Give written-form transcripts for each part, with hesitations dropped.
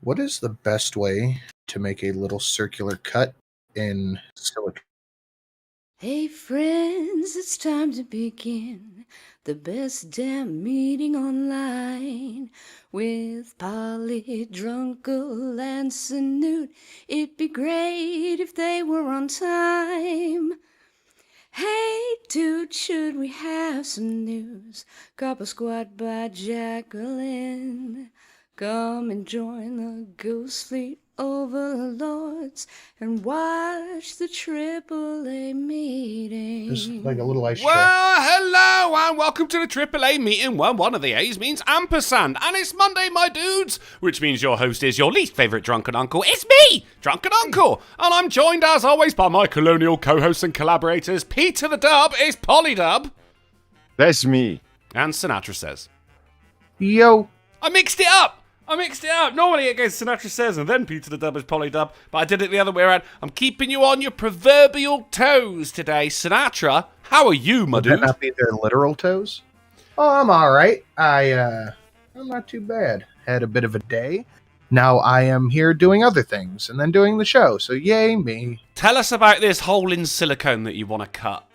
What is the best way to make a little circular cut in silicone? Hey friends, it's time to begin the best damn meeting online with Polly, Drunken, and Snoot. It'd be great if they were on time. Hey dude, should we have some news? Copper Squad by Jacqueline. Come and join the Goose Fleet overlords and watch the AAA meeting. Just like a little ice tray. Well, hello and welcome to the AAA meeting where one of the A's means ampersand. And it's Monday, my dudes, which means your host is your least favourite drunken uncle. It's me, Drunken Uncle. And I'm joined as always by my colonial co-hosts and collaborators. Peter the Dub is Polydub. That's me. And Sinatra Says. Yo. I mixed it up. Normally it goes Sinatra Says and then Peter the Dub is Polydub, but I did it the other way around. I'm keeping you on your proverbial toes today. Sinatra, how are you, my dude? Would that not be their literal toes? Oh, I'm all right. I'm not too bad. Had a bit of a day. Now I am here doing other things and then doing the show, so yay me. Tell us about this hole in silicone that you want to cut.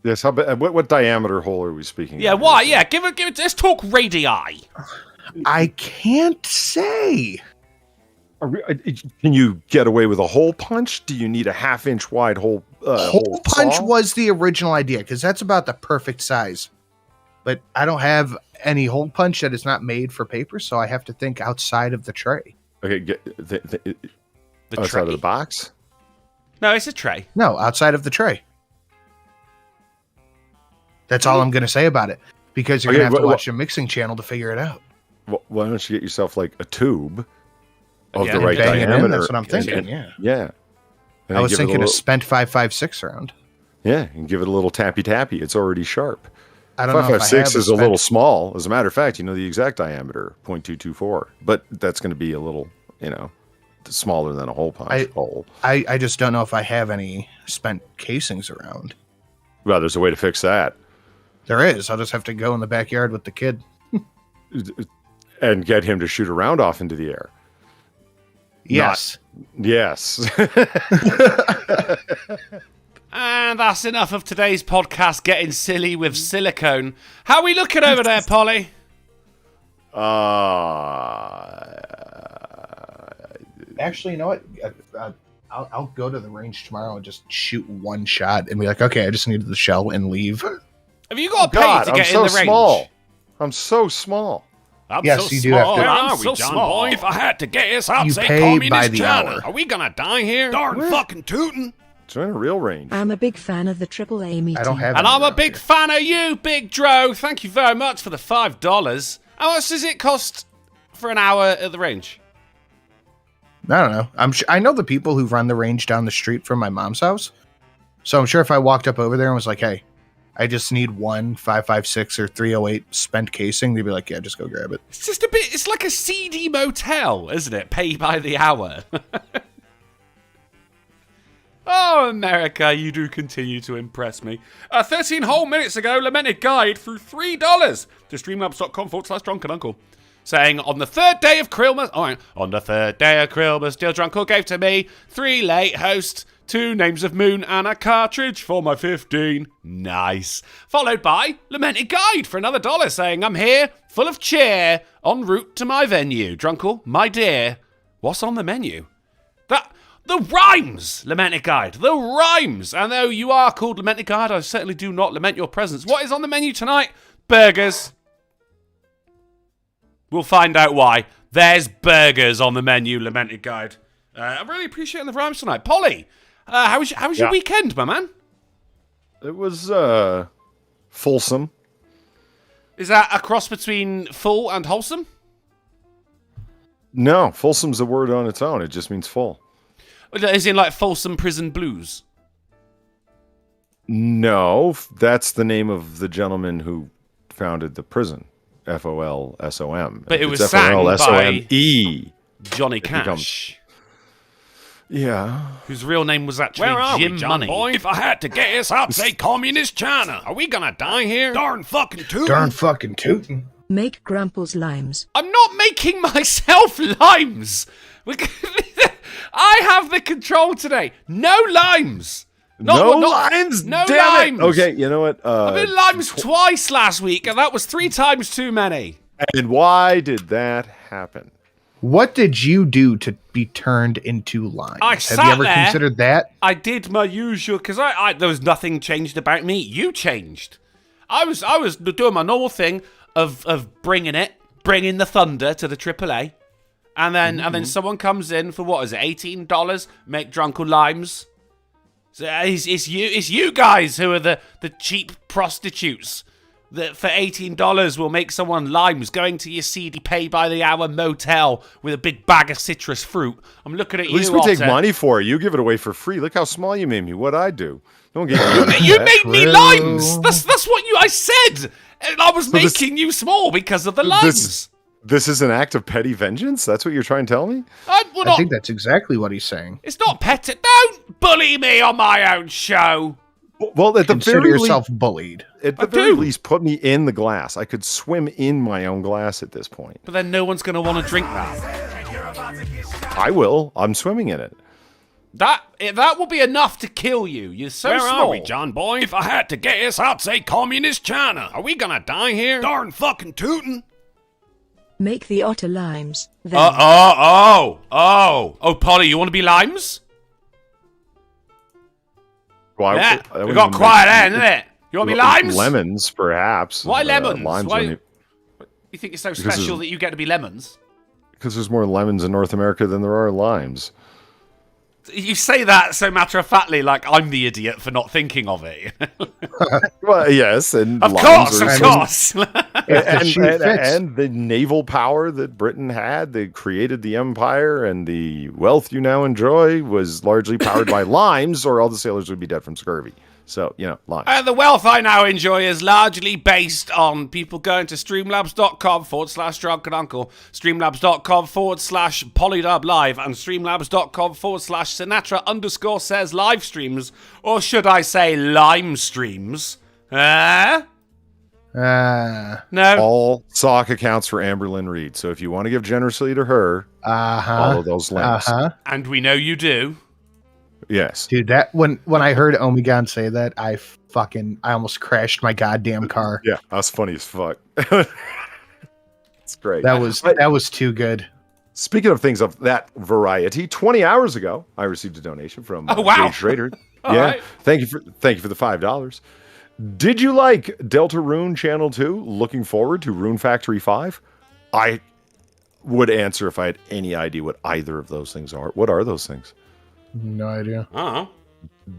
Yes, what diameter hole are we speaking Yeah, of? why? Yeah, give it. Let's talk radii. I can't say. Can you get away with a hole punch? Do you need a half-inch wide hole? Hole punch saw? was the original idea because that's about the perfect size. But I don't have any hole punch that is not made for paper, so I have to think outside of the tray. Okay, The outside tray. of the box. No, it's a tray. No, outside of the tray. That's all I'm going to say about it because you're going to have to watch a mixing channel to figure it out. Well, why don't you get yourself like a tube of Yeah, the and right bang it in, diameter? that's what I'm thinking, yeah. Yeah. And I then was give it thinking a a little, spent 5.56 round. Yeah, and give it a little tappy. It's already sharp. I don't know if I have 5.56 is a little spent- small. As a matter of fact, you know the exact diameter, 0.224. But that's going to be a little, smaller than a hole punch hole. I just don't know if I have any spent casings around. Well, there's a way to fix that. There is. I'll just have to go in the backyard with the kid. And get him to shoot a round off into the air. Yes. Yes. And that's enough of today's podcast getting silly with silicone. How are we looking over there, Polly? Actually, you know what? I'll go to the range tomorrow and just shoot one shot and be like, okay, I just needed the shell and leave. Have you got to pay God, to I'm get so in the range? small. I'm so small. I'm Yes, so you do small. have to- I'm Where so are we, John small. boy? If I had to guess, I'd You say pay communist by the China. hour. Are we gonna die here? Darn fucking tootin'. Join a real range. I'm a big fan of the AAA meeting. I don't have And any I'm a around big here. fan of you, Big Dro. Thank you very much for the $5. How much does it cost for an hour at the range? I don't know. I know the people who run the range down the street from my mom's house. So I'm sure if I walked up over there and was like, hey, I just need one 5.56 or 308 spent casing, they'd be like, yeah, just go grab it. It's just a bit, it's like a seedy motel, isn't it? Pay by the hour. Oh, America, you do continue to impress me. 13 whole minutes ago, Lamented Guide threw $3 to streamlabs.com/drunkenuncle, saying, on the third day of Christmas, Dear Drunken gave to me 3 late hosts, 2 names of moon, and a cartridge for my 15. Nice. Followed by Lamented Guide for another $1, saying, I'm here, full of cheer, en route to my venue. Drunkle, my dear, what's on the menu? The rhymes, Lamented Guide. The rhymes. And though you are called Lamented Guide, I certainly do not lament your presence. What is on the menu tonight? Burgers. We'll find out why. There's burgers on the menu, Lamented Guide. I'm really appreciating the rhymes tonight. Polly, how was your weekend, my man? It was fulsome. Is that a cross between full and wholesome? No, fulsome's a word on its own. It just means full. As in like Folsom Prison Blues? No, that's the name of the gentleman who founded the prison. Folsom. But it was It's sang by FOLSOME. Johnny Cash. becomes- Yeah. Whose real name was actually Where are Jim we, John Money. boy? If I had to guess, I'd say communist China. Are we gonna die here? Darn fucking tootin'. Darn fucking tootin'. Make Grumple's limes. I'm not making myself limes. I have the control today. No limes. No limes? No Damn limes. it. Okay, you know what? I've been limes twice last week, and that was 3 times too many. And why did that happen? What did you do to be turned into limes? I Have sat you ever there. considered that? I did my usual, because there was nothing changed about me. You changed. I was doing my normal thing of bringing the thunder to the AAA, and then someone comes in for what is it, $18? Make Drunken limes. So it's you guys who are the cheap prostitutes that for $18 will make someone limes, going to your seedy pay by the hour motel with a big bag of citrus fruit. I'm looking at you. At least we take money for it. You give it away for free. Look how small you made me. What'd I do? Don't give You made me limes. That's what I said. And I was making you small because of the limes. This is an act of petty vengeance? That's what you're trying to tell me? I think that's exactly what he's saying. It's not petty. Don't bully me on my own show. Well, at the Consider very yourself bullied. At the very least, put me in the glass. I could swim in my own glass at this point. But then no one's going to want to drink that. I will. I'm swimming in it. That will be enough to kill you. You're so small. Where are we, John boy? If I had to guess, I'd say communist China. Are we gonna die here? Darn fucking tootin'. Make the otter limes. Then Polly, you want to be limes? Well, Yeah, we got quiet then, isn't it? You want to be limes? Lemons, perhaps. Why lemons? Limes Why? only- You think it's so special that you get to be lemons? Because there's more lemons in North America than there are limes. You say that so matter-of-factly, like I'm the idiot for not thinking of it. Well, yes, and Of limes course. and the naval power that Britain had that created the empire and the wealth you now enjoy was largely powered by limes, or all the sailors would be dead from scurvy. So, limes. The wealth I now enjoy is largely based on people going to streamlabs.com/drunkenuncle, streamlabs.com/polydub live, and streamlabs.com/Sinatra_says live streams, or should I say lime streams? No. All sock accounts for Amberlynn Reed. So if you want to give generously to her, follow those links. And we know you do. Yes. Dude, that when I heard Omegon say that, I almost crashed my goddamn car. Yeah, that's funny as fuck. It's great. That was too good. Speaking of things of that variety, 20 hours ago, I received a donation from Jay Schrader. Right. Thank you for the $5. Did you like Delta Rune Channel 2? Looking forward to Rune Factory 5? I would answer if I had any idea what either of those things are. What are those things? No idea.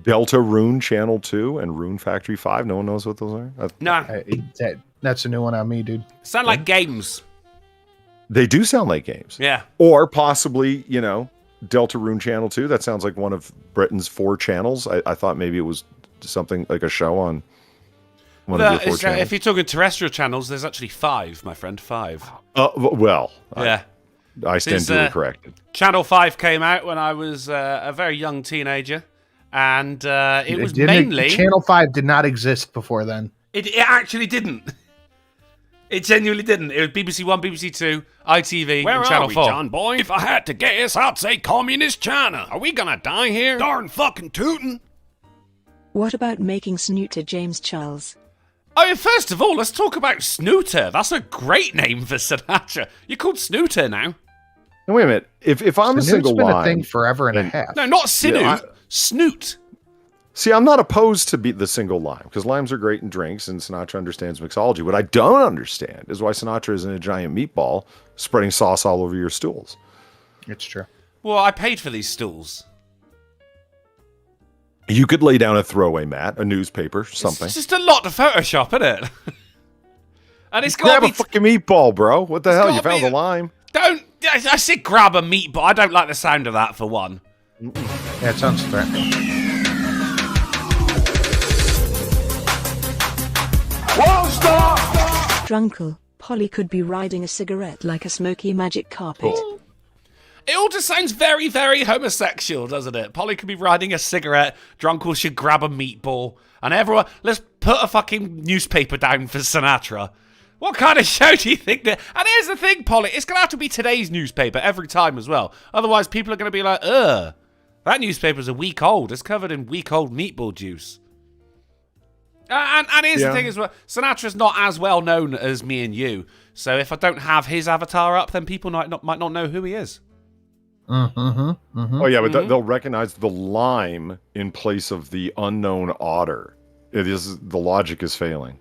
Delta Rune Channel 2 and Rune Factory 5. No one knows what those are? No. That's a new one on me, dude. Sound like games. They do sound like games. Yeah. Or possibly, Delta Rune Channel 2. That sounds like one of Britain's 4 channels. I thought maybe it was something like a show on one of your 4 channels. If you're talking terrestrial channels, there's actually 5, my friend. 5. Well. Yeah. I stand duly corrected. Channel 5 came out when I was a very young teenager, and it was mainly... Channel 5 did not exist before then. It actually didn't. It genuinely didn't. It was BBC 1, BBC 2, ITV, Where and Channel are we, 4. John boy? If I had to guess, I'd say communist China. Are we gonna die here? Darn fucking tootin'. what about making Snooter James Charles? Oh, yeah, first of all, let's talk about Snooter. That's a great name for Sinatra. You're called Snooter now. Now, wait a minute. If I'm a single been line, a thing forever and a half. No, not Sinu. Snoot. See, I'm not opposed to the single lime, because limes are great in drinks, and Sinatra understands mixology. What I don't understand is why Sinatra isn't a giant meatball spreading sauce all over your stools. It's true. Well, I paid for these stools. You could lay down a throwaway mat, a newspaper, something. It's just a lot to Photoshop, isn't it? And it's got Grab to a be... fucking meatball, bro. What the hell? You gotta found be- the lime. Don't... I said grab a meatball. I don't like the sound of that, for one. Yeah, it sounds threatening. Drunkle, Polly could be riding a cigarette like a smoky magic carpet. It all just sounds very, very homosexual, doesn't it? Polly could be riding a cigarette, Drunkle should grab a meatball, and everyone... Let's put a fucking newspaper down for Sinatra. What kind of show do you think that? And here's the thing, Polly. It's going to have to be today's newspaper every time as well. Otherwise, people are going to be like, ugh, that newspaper's a week old. It's covered in week-old meatball juice. And here's the thing as well. Sinatra's not as well known as me and you. So if I don't have his avatar up, then people might not know who he is. Oh, yeah, but they'll recognize the lime in place of the unknown otter. The logic is failing.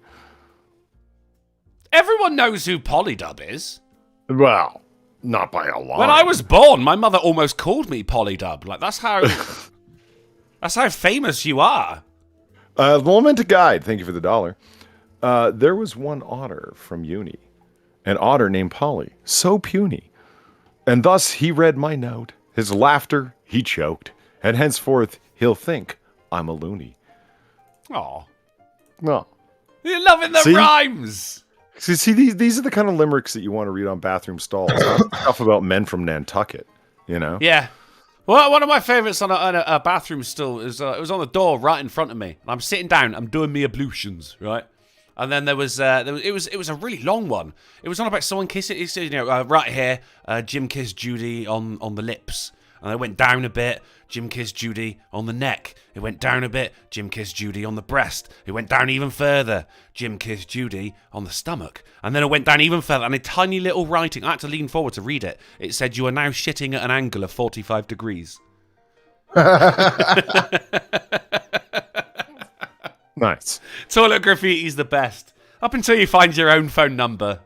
Everyone knows who Polydub is. Well, not by a lot. When I was born, my mother almost called me Polydub. Like, that's how famous you are. The Lamented Guide, thank you for the $1. There was one otter from uni, an otter named Polly, so puny. And thus he read my note. His laughter he choked, and henceforth he'll think I'm a loony. Aw. No. You're loving the rhymes. See, these are the kind of limericks that you want to read on bathroom stalls. Not stuff about men from Nantucket, you know? Yeah. Well, one of my favorites on a bathroom stall is it was on the door right in front of me. I'm sitting down. I'm doing my ablutions, right? And then it was a really long one. It was on about someone kissing. It said, right here, Jim kissed Judy on the lips, and it went down a bit. Jim kissed Judy on the neck. It went down a bit. Jim kissed Judy on the breast. It went down even further. Jim kissed Judy on the stomach. And then it went down even further. And a tiny little writing, I had to lean forward to read it. It said, "You are now shitting at an angle of 45 degrees. Nice. Toilet graffiti is the best. Up until you find your own phone number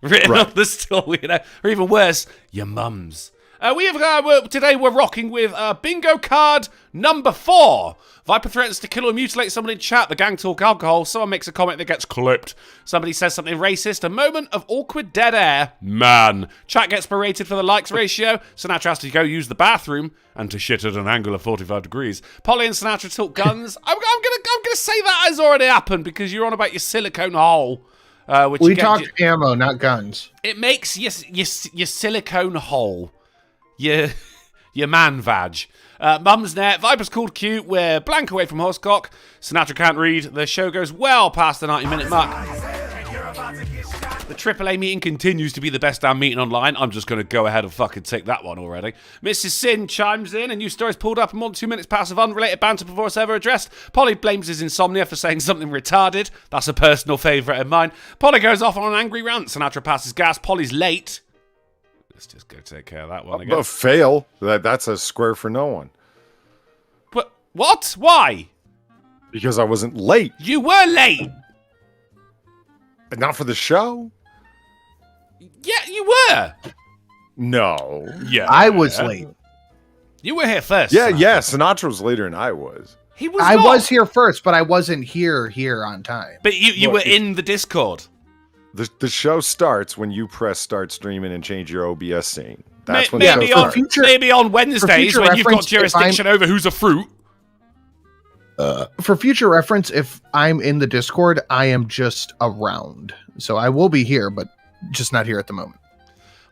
written on the stall, or even worse, your mum's. Today we're rocking with bingo card number 4. Viper threatens to kill or mutilate someone in chat. The gang talk alcohol. Someone makes a comment that gets clipped. Somebody says something racist. A moment of awkward dead air. Man. Chat gets berated for the likes ratio. Sinatra has to go use the bathroom and to shit at an angle of 45 degrees. Polly and Sinatra talk guns. I'm gonna say that has already happened because you're on about your silicone hole. We talked ammo, not guns. It makes your silicone hole. Your man vag. Mum's net. Viper's called cute. We're blank away from Horsecock. Sinatra can't read. The show goes well past the 90-minute mark. The AAA meeting continues to be the best damn meeting online. I'm just going to go ahead and fucking take that one already. Mrs. Sin chimes in. A new story's pulled up. More than 2 minutes past of unrelated banter before it's ever addressed. Polly blames his insomnia for saying something retarded. That's a personal favourite of mine. Polly goes off on an angry rant. Sinatra passes gas. Polly's late. Let's just go take care of that one again. Fail. That's a square for no one. But what? Why? Because I wasn't late. You were late. Not for the show. Yeah, you were. No. Yeah. I was late. You were here first. Yeah, Sinatra. yeah. Sinatra was later than I was. He was. I not. was here first, but I wasn't here on time. But you were in the Discord. The show starts when you press start streaming and change your OBS scene. That's when maybe the show starts. Maybe on Wednesdays when you've got jurisdiction over who's a fruit. For future reference, if I'm in the Discord, I am just around. So I will be here, but just not here at the moment.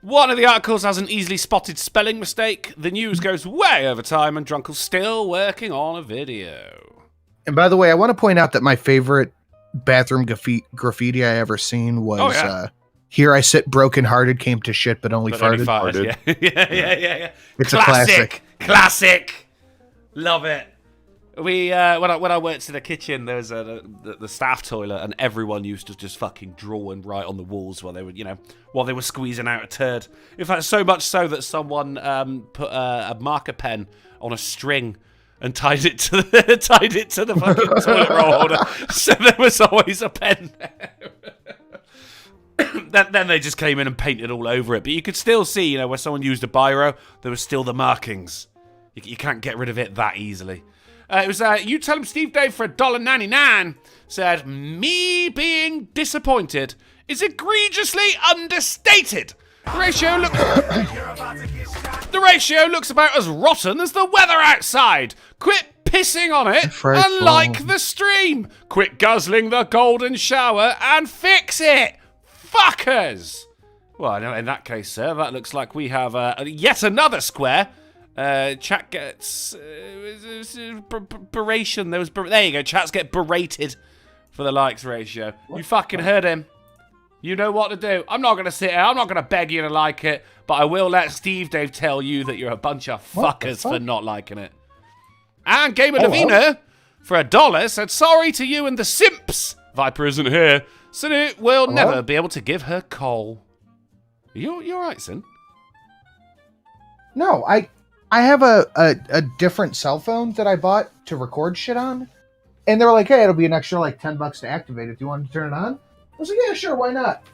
One of the articles has an easily spotted spelling mistake. The news goes way over time, and Drunken's still working on a video. And by the way, I want to point out that my favorite bathroom graffiti I ever seen was "Here I sit broken-hearted, came to shit, but only farted." Yeah. It's a classic. Classic. Love it. We when I worked in the kitchen, there was the staff toilet, and everyone used to just fucking draw and write on the walls while they were squeezing out a turd. In fact, so much so that someone put a marker pen on a string and tied it to the fucking toilet roll holder, so there was always a pen there. Then they just came in and painted all over it, but you could still see, where someone used a biro, there was still the markings. You can't get rid of it that easily. It was, you tell him Steve Dave for $1.99 said, me being disappointed is egregiously understated. The ratio looks about as rotten as the weather outside. Quit pissing on it and like the stream. Quit guzzling the golden shower and fix it. Fuckers. Well, in that case, sir, that looks like we have yet another square. Chat gets beration. There you go. Chats get berated for the likes ratio. You fucking heard him. You know what to do. I'm not going to sit here. I'm not going to beg you to like it, but I will let Steve Dave tell you that you're a bunch of fuckers for not liking it. And Gamer Davina, for $1, said sorry to you and the simps. Viper isn't here, so it will never be able to give her coal. You all right, Sin? No, I have a different cell phone that I bought to record shit on. And they were like, hey, it'll be an extra like $10 to activate if you want to turn it on. I was like, yeah, sure, why not?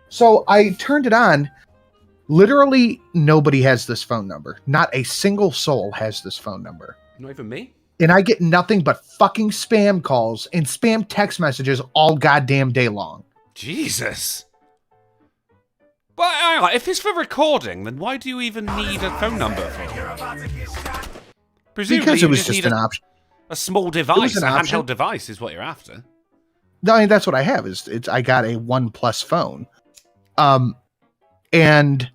So I turned it on. Literally nobody has this phone number. Not a single soul has this phone number. Not even me? And I get nothing but fucking spam calls and spam text messages all goddamn day long. Jesus. But hang on, if it's for recording, then why do you even need a phone number for it? Presumably Because it was need just an option. A small device, a option. handheld device is what you're after. No, I mean, that's what I have. I got a OnePlus phone. And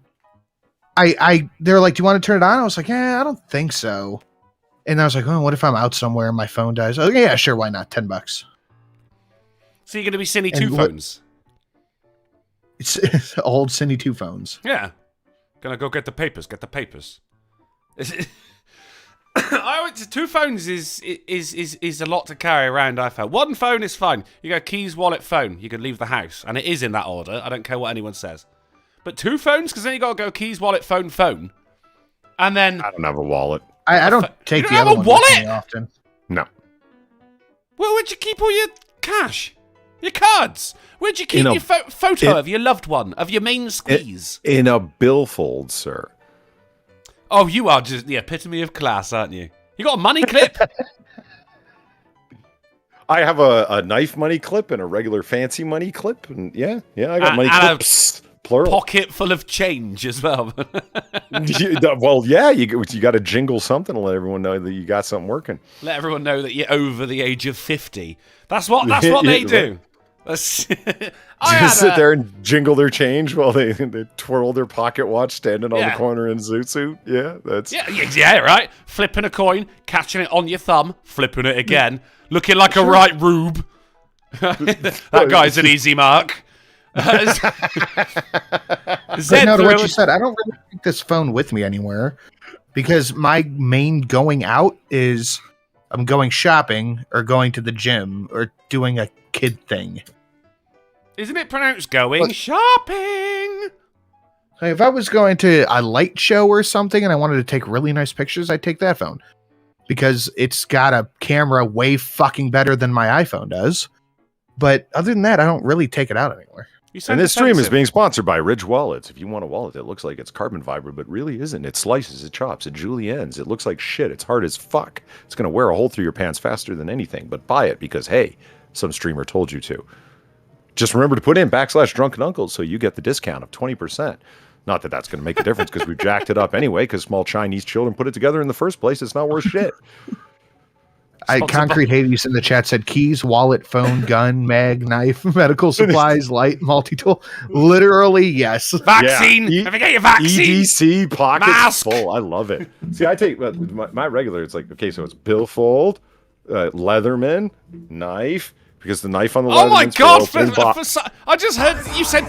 they're like, do you want to turn it on? I was like, I don't think so. And I was like, oh, what if I'm out somewhere and my phone dies? Oh, yeah, sure, why not? $10. So you're going to be Cindy And two phones? It's old Cindy 2 phones. Yeah. Gonna go get the papers. Get the papers. Two phones is a lot to carry around, I felt. One phone is fine. You got keys, wallet, phone. You can leave the house. And it is in that order. I don't care what anyone says. But 2 phones? Because then you got to go keys, wallet, phone. And then... I don't have a wallet. I don't take you the don't other have a one wallet? with me often. No. Well, where'd you keep all your cash? Your cards? Where'd you keep your photo of your loved one? Of your main squeeze? In a billfold, sir. Oh, you are just the epitome of class, aren't you? You got a money clip? I have a knife money clip and a regular fancy money clip. And yeah, I got money clips. Plural. Pocket full of change as well. Well, yeah, you got to jingle something to let everyone know that you got something working. Let everyone know that you're over the age of 50. That's what they do. Just sit there and jingle their change while they twirl their pocket watch standing on the corner in zoot suit. Yeah, that's right. Flipping a coin, catching it on your thumb, flipping it again, looking like a right rube. That guy's an easy mark. But no, to what you said, I don't really take this phone with me anywhere because my main going out is I'm going shopping or going to the gym or doing a kid thing. Isn't it pronounced going shopping? If I was going to a light show or something and I wanted to take really nice pictures, I'd take that phone because it's got a camera way fucking better than my iPhone does. But other than that, I don't really take it out anywhere. And this stream is being sponsored by Ridge Wallets. If you want a wallet that looks like it's carbon fiber, but really isn't. It slices, it chops, it juliennes. It looks like shit. It's hard as fuck. It's going to wear a hole through your pants faster than anything. But buy it because, hey, some streamer told you to. Just remember to put in /Drunken Uncle so you get the discount of 20%. Not that that's going to make a difference because we've jacked it up anyway because small Chinese children put it together in the first place. It's not worth shit. Concrete Hades in the chat said keys, wallet, phone, gun, mag, knife, medical supplies, light, multi-tool. Literally, yes. Vaccine. Yeah. Have you got your vaccine? EDC pockets Mask. full. I love it. See, I take my regular. It's like, okay, so it's billfold, Leatherman, knife, because the knife on the Leatherman's Oh my god! I just heard you said.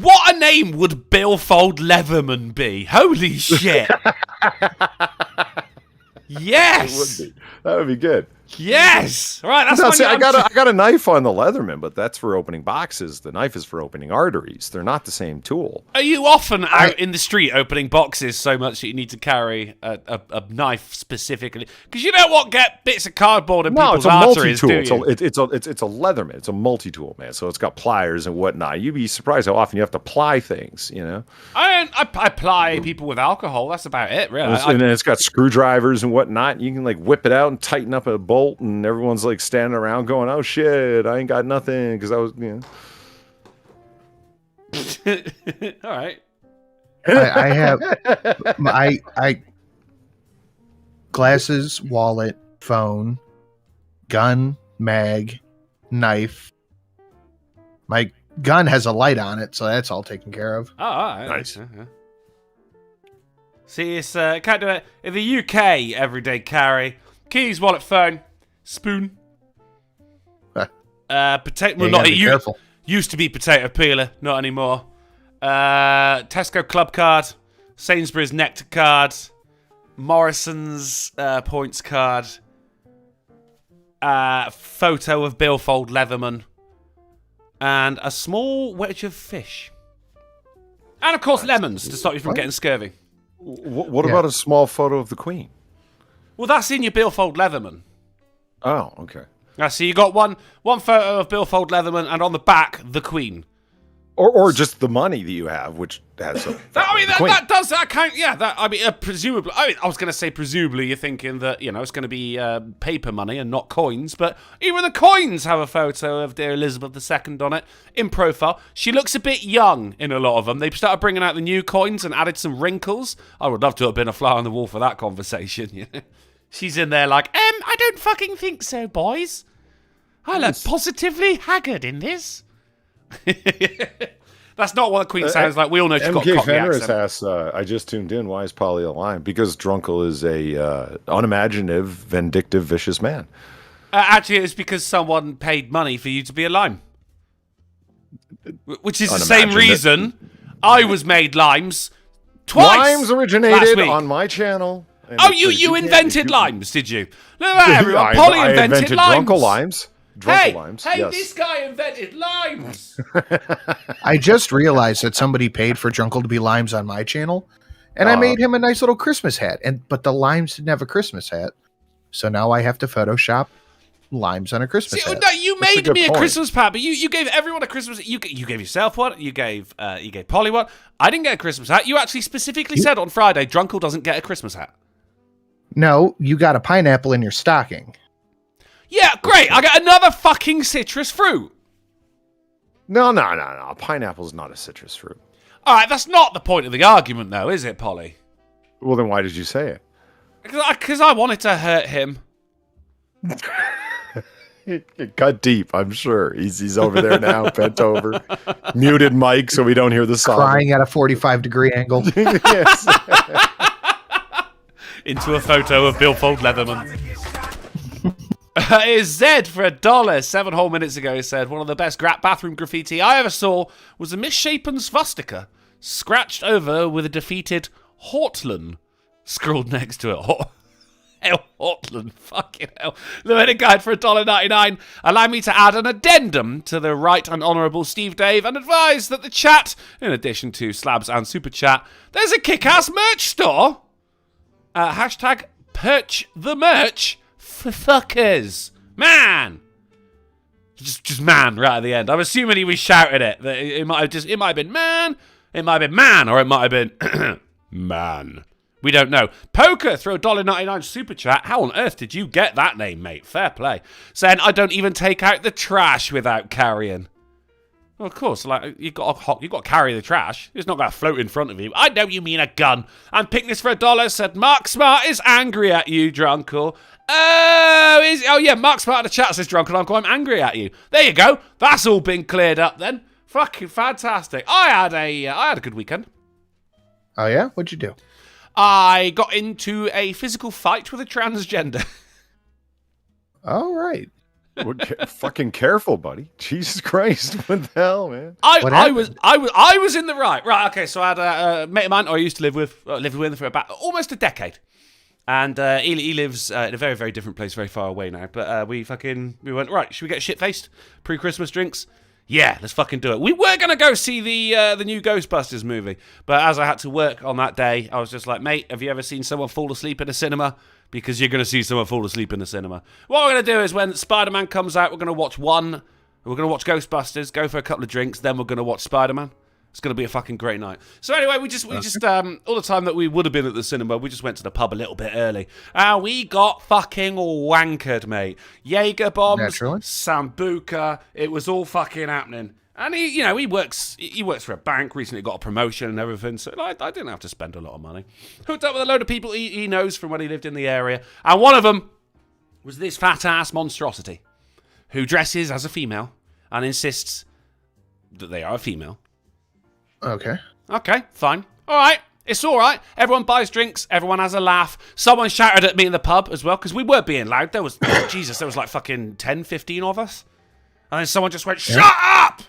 What a name would Billfold Leatherman be? Holy shit! Yes, that would be good. Yes, right. That's no, see, I got a knife on the Leatherman, but that's for opening boxes. The knife is for opening arteries. They're not the same tool. Are you often out in the street opening boxes so much that you need to carry a knife specifically? Because you don't want to get bits of cardboard in people's arteries, do you? It's a Leatherman. It's a multi-tool, man. So it's got pliers and whatnot. You'd be surprised how often you have to ply things. You know, I ply people with alcohol. That's about it, really. And then it's got screwdrivers and whatnot. You can like whip it out and tighten up a bolt. And everyone's like standing around going, "Oh shit, I ain't got nothing," because I was, All right. I have I glasses, wallet, phone, gun, mag, knife. My gun has a light on it, so that's all taken care of. Oh, all right. Nice. See, it's can't do it in the UK. Everyday carry: keys, wallet, phone. Spoon. Potato. Well, not you. Used to be potato peeler, not anymore. Tesco club card, Sainsbury's Nectar card, Morrison's points card, photo of Billfold Leatherman, and a small wedge of fish. And, of course, lemons to stop you from getting scurvy. What about a small photo of the Queen? Well, that's in your Billfold Leatherman. Oh, okay. So you got one photo of Billfold Leatherman, and on the back, the Queen. Or just the money that you have, which has that does count. Yeah, presumably. I was going to say presumably you're thinking that it's going to be paper money and not coins, but even the coins have a photo of dear Elizabeth II on it in profile. She looks a bit young in a lot of them. They started bringing out the new coins and added some wrinkles. I would love to have been a fly on the wall for that conversation. She's in there like, I don't fucking think so, boys. I look positively haggard in this. That's not what the Queen sounds like. We all know she's got a Cockney accent. asks, I just tuned in. Why is Polly a lime? Because Drunkel is a unimaginative, vindictive, vicious man. Actually, it's because someone paid money for you to be a lime. Which is the same reason I was made limes twice. Limes originated on my channel. Oh, you invented limes, did you? Look at everyone. Polly invented limes. Drunkel limes. Hey, yes. This guy invented limes. I just realized that somebody paid for Drunkle to be limes on my channel, and I made him a nice little Christmas hat. But the limes didn't have a Christmas hat, so now I have to Photoshop limes on a Christmas hat. No, you made me a Christmas hat, but you gave everyone a Christmas. You gave yourself one. You gave Polly one. I didn't get a Christmas hat. You actually specifically said on Friday, Drunkle doesn't get a Christmas hat. No, you got a pineapple in your stocking. Yeah, great. I got another fucking citrus fruit. No. Pineapple's not a citrus fruit. All right, that's not the point of the argument, though, is it, Polly? Well, then why did you say it? Because I wanted to hurt him. It cut deep, I'm sure. He's over there now, bent over, muted mic so we don't hear the song. Crying at a 45-degree angle. Yes. Into a photo of Billfold Leatherman. Is Zed for $1 7 whole minutes ago. He said, one of the best bathroom graffiti I ever saw was a misshapen swastika scratched over with a defeated Hortland scrawled next to it. Hortland, fucking hell. The minute guide for $1.99. Allow me to add an addendum to the right and honourable Steve Dave and advise that the chat, in addition to slabs and super chat, there's a kick-ass merch store. Hashtag perch the merch. For fuckers, man, just man right at the end. I'm assuming he was shouting it. That it might have been man, it might have been man, or it might have been man. We don't know. Poker through $1.99 super chat. How on earth did you get that name, mate? Fair play. Saying I don't even take out the trash without carrying. Well, of course, like you got to carry the trash. It's not going to float in front of you. I know you mean a gun. I'm picking this for $1. Said Mark Smart is angry at you, Drunkle. Oh yeah, Mark Smart in the chat says Drunken Uncle, I'm angry at you. There you go. That's all been cleared up then. Fucking fantastic. I had a good weekend. Oh yeah? What'd you do? I got into a physical fight with a transgender. All right. Well, fucking careful, buddy. Jesus Christ. What the hell, man? I was in the right. Right, okay, so I had a mate of mine I used to lived with for about almost a decade. And he lives in a very, very different place, very far away now. But we went, right, should we get shit-faced? Pre-Christmas drinks? Yeah, let's fucking do it. We were going to go see the new Ghostbusters movie. But as I had to work on that day, I was just like, mate, have you ever seen someone fall asleep in a cinema? Because you're going to see someone fall asleep in the cinema. What we're going to do is when Spider-Man comes out, we're going to watch Ghostbusters, go for a couple of drinks, then we're going to watch Spider-Man. It's going to be a fucking great night. So anyway, we just all the time that we would have been at the cinema, we just went to the pub a little bit early. We got fucking wankered, mate. Jaeger bombs, Naturally. Sambuca, it was all fucking happening. And he works for a bank, recently got a promotion and everything, so I didn't have to spend a lot of money. Hooked up with a load of people he knows from when he lived in the area, and one of them was this fat-ass monstrosity who dresses as a female and insists that they are a female. Okay, fine. All right. It's all right. Everyone buys drinks. Everyone has a laugh. Someone shouted at me in the pub as well, because we were being loud. There was, Jesus, there was like fucking 10, 15 of us. And then someone just went, shut up!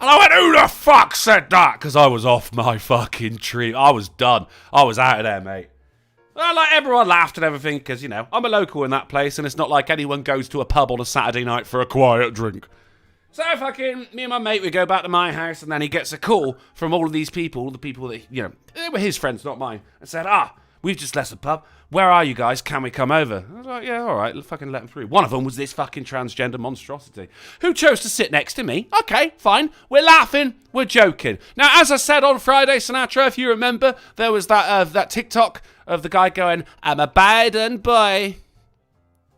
And I went, who the fuck said that? Because I was off my fucking tree. I was done. I was out of there, mate. Well, like, everyone laughed and everything because, you know, I'm a local in that place and it's not like anyone goes to a pub on a Saturday night for a quiet drink. So fucking, me and my mate, we go back to my house and then he gets a call from all of these people, the people that, you know, they were his friends, not mine, and said, we've just left the pub. Where are you guys? Can we come over? I was like, yeah, all right, fucking let them through. One of them was this fucking transgender monstrosity who chose to sit next to me. Okay, fine. We're laughing. We're joking. Now, as I said on Friday, Sinatra, if you remember, there was that TikTok of the guy going, I'm a Biden boy.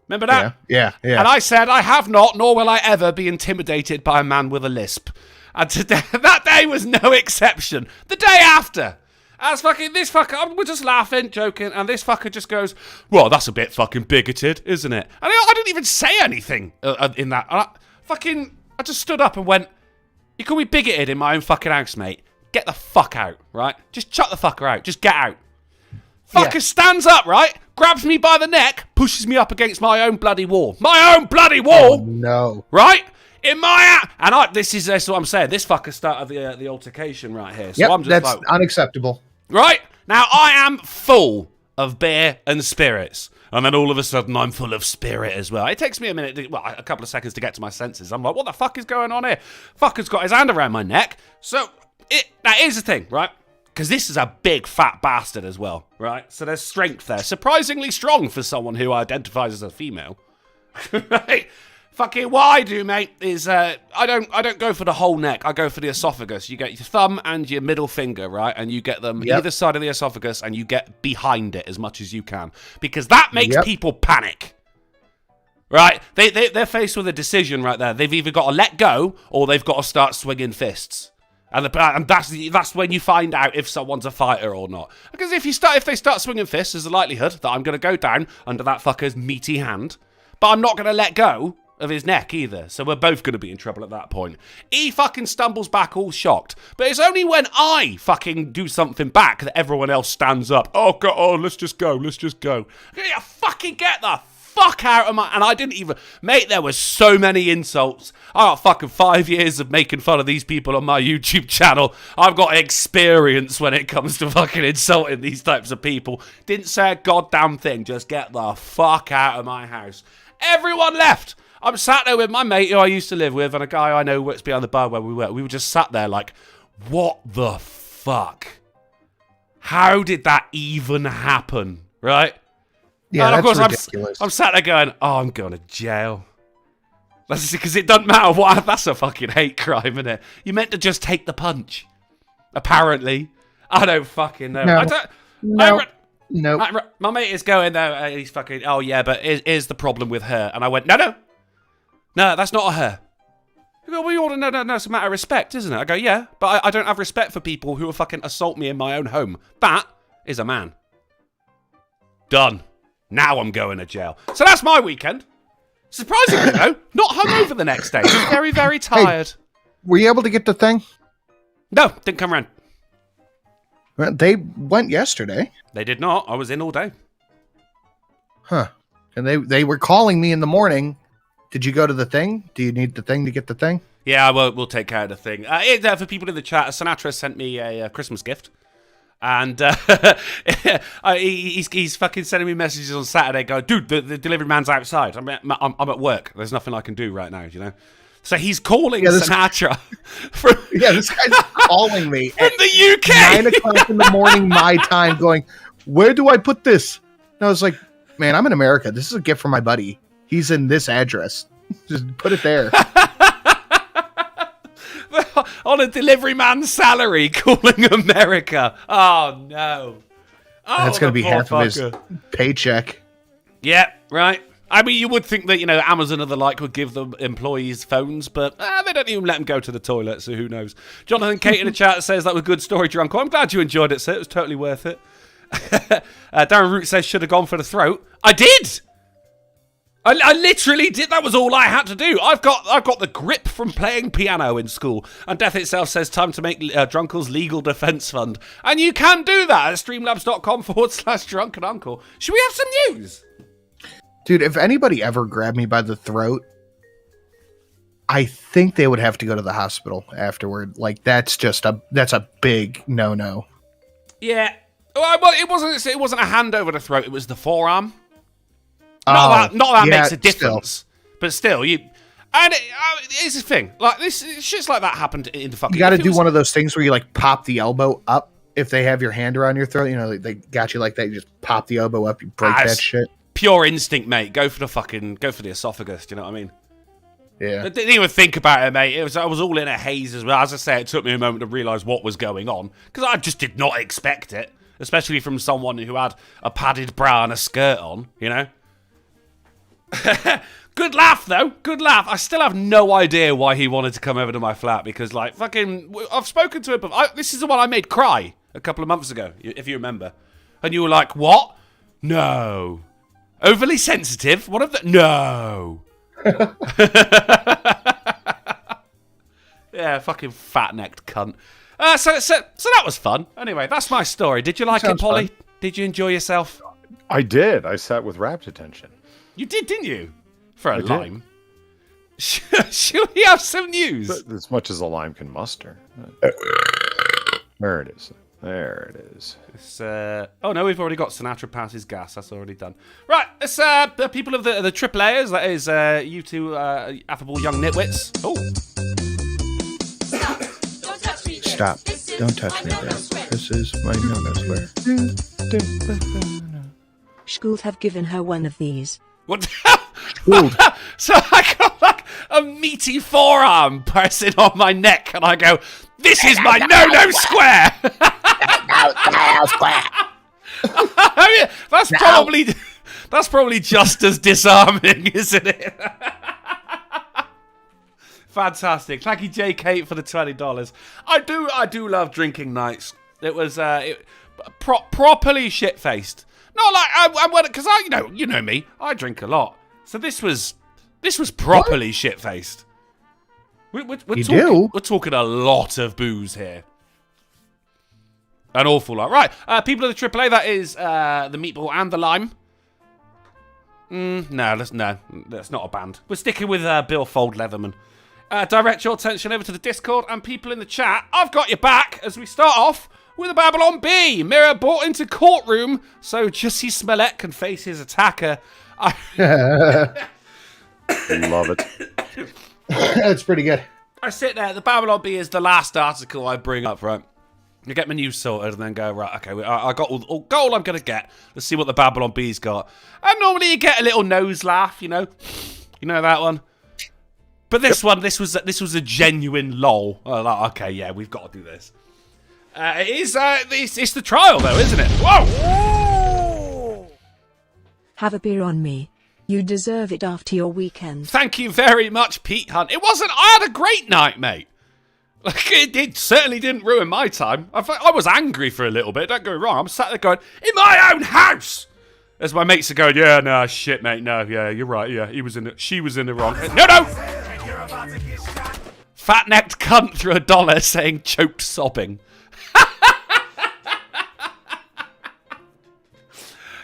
Remember that? Yeah. And I said, I have not, nor will I ever be intimidated by a man with a lisp. And today, that day was no exception. The day after. As fucking this fucker, we're just laughing, joking, and this fucker just goes, well, that's a bit fucking bigoted, isn't it? And I didn't even say anything in that. I just stood up and went, you call me bigoted in my own fucking house, mate. Get the fuck out, right? Just chuck the fucker out. Just get out. Fucker stands up, right? Grabs me by the neck, pushes me up against my own bloody wall. My own bloody wall! Oh, no. Right? In my this is what I'm saying. This fucker started the altercation right here. So I'm just that's like, unacceptable. right? Now I am full of beer and spirits. And then all of a sudden I'm full of spirit as well. It takes me a couple of seconds to get to my senses. I'm like, what the fuck is going on here? Fucker's got his hand around my neck. So that is the thing, right? Because this is a big fat bastard as well, right? So there's strength there. Surprisingly strong for someone who identifies as a female. Right? Fucking what I do, mate, is I don't go for the whole neck. I go for the esophagus. You get your thumb and your middle finger, right? And you get them either side of the esophagus and you get behind it as much as you can. Because that makes people panic. Right? They're faced with a decision right there. They've either got to let go or they've got to start swinging fists. And that's when you find out if someone's a fighter or not. Because if they start swinging fists, there's a likelihood that I'm going to go down under that fucker's meaty hand. But I'm not going to let go of his neck either, so we're both going to be in trouble at that point. He fucking stumbles back all shocked, but it's only when I fucking do something back that everyone else stands up. Oh god, let's just go. Yeah, fucking get the fuck out of my... And I didn't even... Mate, there were so many insults. I got fucking 5 years of making fun of these people on my YouTube channel. I've got experience when it comes to fucking insulting these types of people. Didn't say a goddamn thing, just get the fuck out of my house. Everyone left. I'm sat there with my mate who I used to live with and a guy I know works behind the bar where we work. We were just sat there like, what the fuck? How did that even happen? Right? Yeah, and of course ridiculous. I'm sat there going, I'm going to jail. That's because it doesn't matter what. That's a fucking hate crime, isn't it? You meant to just take the punch. Apparently. I don't fucking know. No. My mate is going there. He's fucking, oh yeah, but is the problem with her? And I went, no, that's not a her. You go, well, you ought to know, it's a matter of respect, isn't it? I go, yeah, but I don't have respect for people who will fucking assault me in my own home. That is a man. Done. Now I'm going to jail. So that's my weekend. Surprisingly, though, not hungover the next day. Very, very tired. Hey, were you able to get the thing? No, didn't come around. Well, they went yesterday. They did not. I was in all day. Huh. And they were calling me in the morning. Did you go to the thing? Do you need the thing to get the thing? Yeah, we'll take care of the thing. For people in the chat, Sinatra sent me a Christmas gift. And he's fucking sending me messages on Saturday going, dude, the delivery man's outside. I'm at work. There's nothing I can do right now, you know? So he's calling Sinatra. This guy's calling me from the UK. 9 o'clock in the morning, my time, going, where do I put this? And I was like, man, I'm in America. This is a gift from my buddy. He's in this address. Just put it there. On a delivery man's salary, calling America. Oh, no. That's going to be half of his paycheck. Yeah, right. I mean, you would think that, Amazon or the like would give them employees phones, but they don't even let them go to the toilet, so who knows. Jonathan Kate in the chat says that was a good story, Drunken. I'm glad you enjoyed it, sir. It was totally worth it. Darren Root says, should have gone for the throat. I did! I literally did. That was all I had to do. I've got the grip from playing piano in school. And Death itself says time to make Drunkel's legal defense fund. And you can do that at streamlabs.com/drunkenuncle. Should we have some news? Dude, if anybody ever grabbed me by the throat, I think they would have to go to the hospital afterward. Like that's a big no. Yeah. Well, it wasn't a hand over the throat. It was the forearm. Not that makes a difference. But still, it's the thing. Like this, shit's like that happened in the fucking. You got to do one of those things where you like pop the elbow up. If they have your hand around your throat, you know they got you like that. You just pop the elbow up. You break that shit. Pure instinct, mate. Go for the esophagus. Do you know what I mean? Yeah. I didn't even think about it, mate. I was all in a haze as well. As I say, it took me a moment to realise what was going on because I just did not expect it, especially from someone who had a padded bra and a skirt on. You know. Good laugh, though. Good laugh. I still have no idea why he wanted to come over to my flat because, like, fucking, I've spoken to him. But this is the one I made cry a couple of months ago, if you remember. And you were like, what? No. Overly sensitive? One of the... No. Yeah, fucking fat-necked cunt. So that was fun. Anyway, that's my story. Did you like it, Polly? Fun. Did you enjoy yourself? I did. I sat with rapt attention. You did, didn't you? For a lime. Should we have some news? As much as a lime can muster. There it is. There it is. It's, oh no, we've already got Sinatra passes gas. That's already done. Right, it's people of the AAAers. That is you two affable young nitwits. Oh. Stop. Don't touch me there. This is my no-no Schools have given her one of these. What? So I got like a meaty forearm person on my neck, and I go, "This is my no-no square." No square. I mean, that's probably just as disarming, isn't it? Fantastic. Thank you, JK, for the $20. I do love drinking nights. It was properly shit-faced. Not like I because you know me. I drink a lot, so this was properly shit-faced. We're talking a lot of booze here. An awful lot. Right, people of the AAA. That is the meatball and the lime. No, that's not a band. We're sticking with Bill Fold Leatherman. Direct your attention over to the Discord and people in the chat. I've got your back as we start off with a Babylon Bee. Mirror brought into courtroom so Jussie Smollett can face his attacker. Love it. That's pretty good. I sit there. The Babylon Bee is the last article I bring up, right? I get my news sorted and then go, right, okay, I got all I'm going to get. Let's see what the Babylon Bee's got. And normally you get a little nose laugh, you know. You know that one? But this one, this was a genuine lol. Like, okay, yeah, we've got to do this. It's the trial, though, isn't it? Whoa! Have a beer on me. You deserve it after your weekend. Thank you very much, Pete Hunt. It wasn't... I had a great night, mate. Like, it certainly didn't ruin my time. I was angry for a little bit, don't get me wrong. I'm sat there going, in my own house! As my mates are going, yeah, no, shit, mate, no, yeah, you're right, yeah, she was in the wrong... No! Fat-necked cunt threw $1 saying choked sobbing.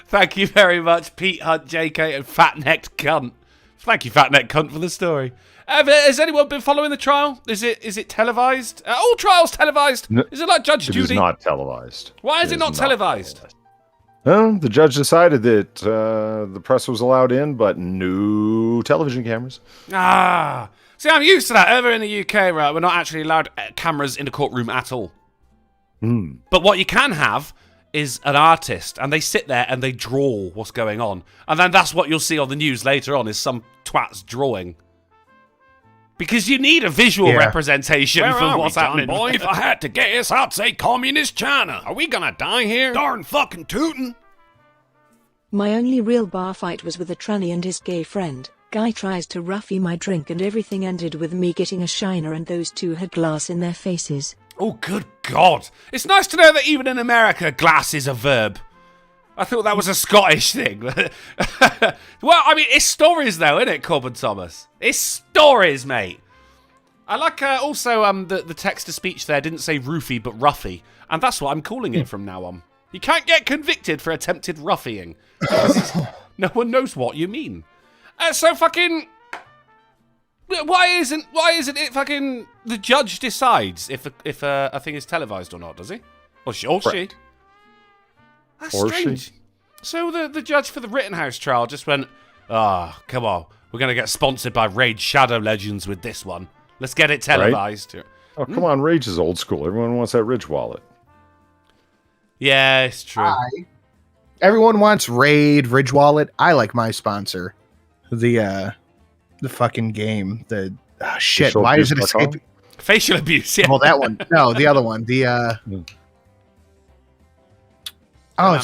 Thank you very much, Pete Hunt, JK, and Fat-necked cunt. Thank you, Fat-necked cunt, for the story. Has anyone been following the trial? Is it televised? All trials televised? No, is it like Judge Judy? It is not televised. Why is it not televised? Well, the judge decided that the press was allowed in, but no television cameras. See, I'm used to that. Over in the UK, right, we're not actually allowed cameras in the courtroom at all. But what you can have is an artist, and they sit there and they draw what's going on. And then that's what you'll see on the news later on, is some twat's drawing. Because you need a visual representation for what's happening. Boy, if I had to guess, I'd say communist China. Are we gonna die here? Darn fucking tootin'. My only real bar fight was with a tranny and his gay friend. Guy tries to roughy my drink and everything ended with me getting a shiner and those two had glass in their faces. Oh, good God. It's nice to know that even in America, glass is a verb. I thought that was a Scottish thing. Well, I mean, it's stories, though, isn't it, Corbin Thomas? It's stories, mate. I like also the text-to-speech there didn't say roofie, but roughy. And that's what I'm calling it from now on. You can't get convicted for attempted roughing. No one knows what you mean. So fucking... Why isn't it fucking the judge decides if a thing is televised or not? Does he? Or she? Correct. That's Or strange. she. So the judge for the Rittenhouse trial just went, come on, we're gonna get sponsored by Raid Shadow Legends with this one. Let's get it televised. Right? Oh, come on, Rage is old school. Everyone wants that Ridge wallet. Yeah, it's true. Everyone wants Raid, Ridge Wallet. I like my sponsor. The fucking game. Shit. Facial Why is it abuse.com? escaping? Facial abuse, yeah. Well, that one. No, the other one. It's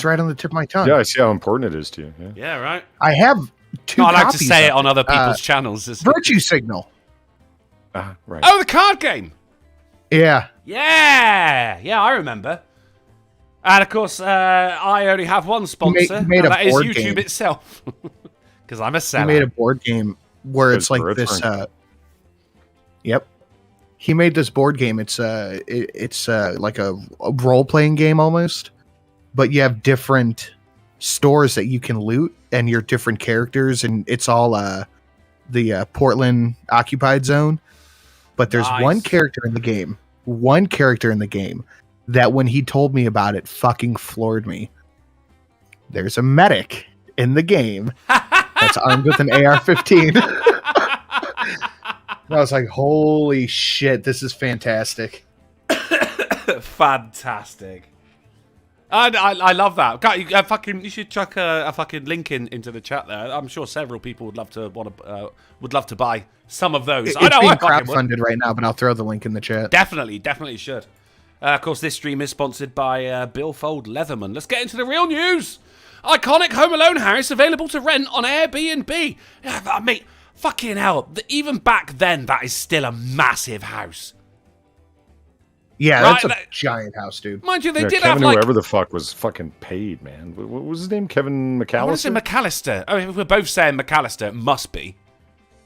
right on the tip of my tongue. Yeah, I see how important it is to you. Yeah. Yeah, right. I have two No, I like to copies say it of on other people's channels. Virtue Signal. Right. Oh, the card game. Yeah. Yeah, I remember. And of course, I only have one sponsor, He made and a that is board YouTube game. itself. Because I'm a He seller. made a board game where it's like for a this. drink. Yep. He made this board game. It's like a role playing game almost, but you have different stores that you can loot and your different characters, and it's all the Portland occupied zone. But there's Nice. one character in the game that when he told me about it fucking floored me. There's a medic in the game that's armed with an AR-15. I was like, holy shit, this is fantastic. Fantastic. I love that. God, you should chuck a fucking link into the chat there. I'm sure several people would love to buy some of those. It's I know being I fucking would. crowdfunded right now, but I'll throw the link in the chat. Definitely should. Of course, this stream is sponsored by Billfold Leatherman. Let's get into the real news. Iconic Home Alone house available to rent on Airbnb. Yeah, mate, fucking hell. Even back then, that is still a massive house. Yeah, Right, that's a giant house, dude. Mind you, they Yeah, did Kevin, have like... whoever the fuck was fucking paid, man. What was his name? Kevin I want to say McAllister? McAllister. I mean, if we're both saying McAllister, it must be.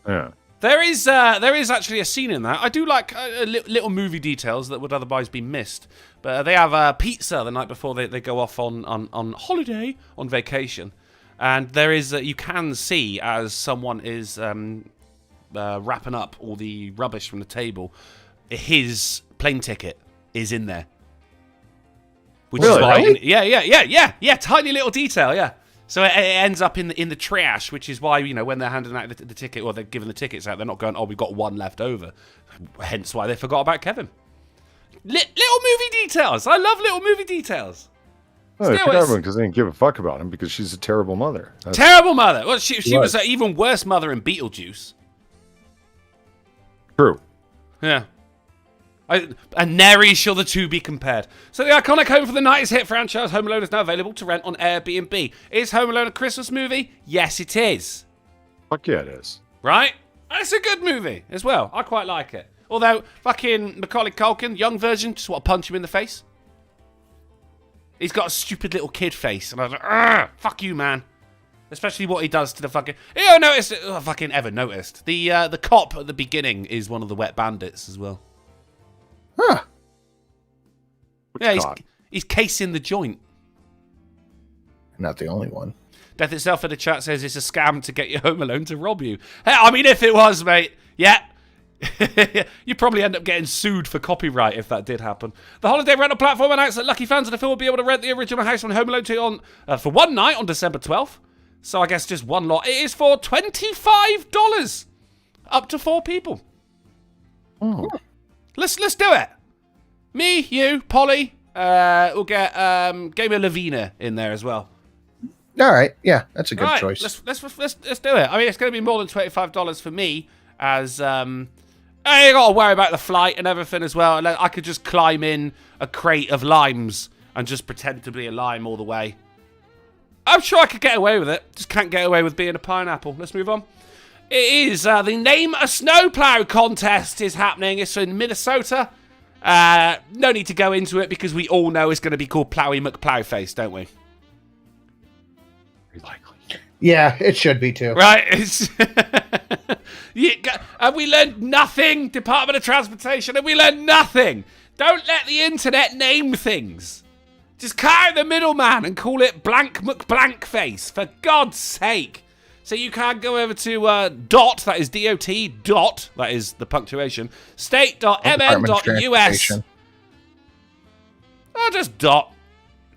Yeah. There is actually a scene in that. I do like little movie details that would otherwise be missed. But they have pizza the night before they go off on holiday, on vacation. And there is, you can see as someone is wrapping up all the rubbish from the table, his plane ticket is in there. Which Really? is why, Really? yeah, tiny little detail, yeah. So it ends up in the trash, which is why, you know, when they're handing out the ticket or they're giving the tickets out, they're not going, oh, we've got one left over. Hence why they forgot about Kevin. Little movie details. I love little movie details. Oh, they Still, forgot it's- everyone because they didn't give a fuck about him because she's a terrible mother. That's Terrible mother. Well, she was Right. an even worse mother in Beetlejuice. true. Yeah. And nary shall the two be compared. So the iconic Home for the 90s hit franchise Home Alone is now available to rent on Airbnb. Is Home Alone a Christmas movie? Yes, it is. Fuck yeah, it is. Right? It's a good movie as well. I quite like it. Although, fucking Macaulay Culkin, young version, just want to punch him in the face. He's got a stupid little kid face. And I was like, "Argh, fuck you, man." Especially what he does to the fucking... I noticed... I fucking ever noticed. The cop at the beginning is one of the wet bandits as well. Huh. Which Yeah, cop? he's casing the joint. Not the only one. Death itself in the chat says it's a scam to get your Home Alone to rob you. Hey, I mean, if it was, mate, yeah. You'd probably end up getting sued for copyright if that did happen. The holiday rental platform announced that lucky fans of the film will be able to rent the original house on Home Alone 2 for one night on December 12th. So I guess just one lot. It is for $25. Up to 4 people. Oh. Let's do it. Me, you, Polly. We'll get Gamer Lavina in there as well. All right. Yeah, that's a good Right, choice. let's do it. I mean, it's going to be more than $25 for me, as I ain't got to worry about the flight and everything as well. And I could just climb in a crate of limes and just pretend to be a lime all the way. I'm sure I could get away with it. Just can't get away with being a pineapple. Let's move on. It is the Name a Snowplow contest is happening. It's in Minnesota. No need to go into it because we all know it's going to be called Plowy McPlowface, don't we? Very likely. Yeah, it should be too. Right? It's have we learned nothing? Department of Transportation, have we learned nothing? Don't let the internet name things. Just cut out the middleman and call it Blank McBlankface, for God's sake. So you can go over to dot, that is D-O-T, dot, that is the punctuation, state.mn.us. Transportation. Or just dot.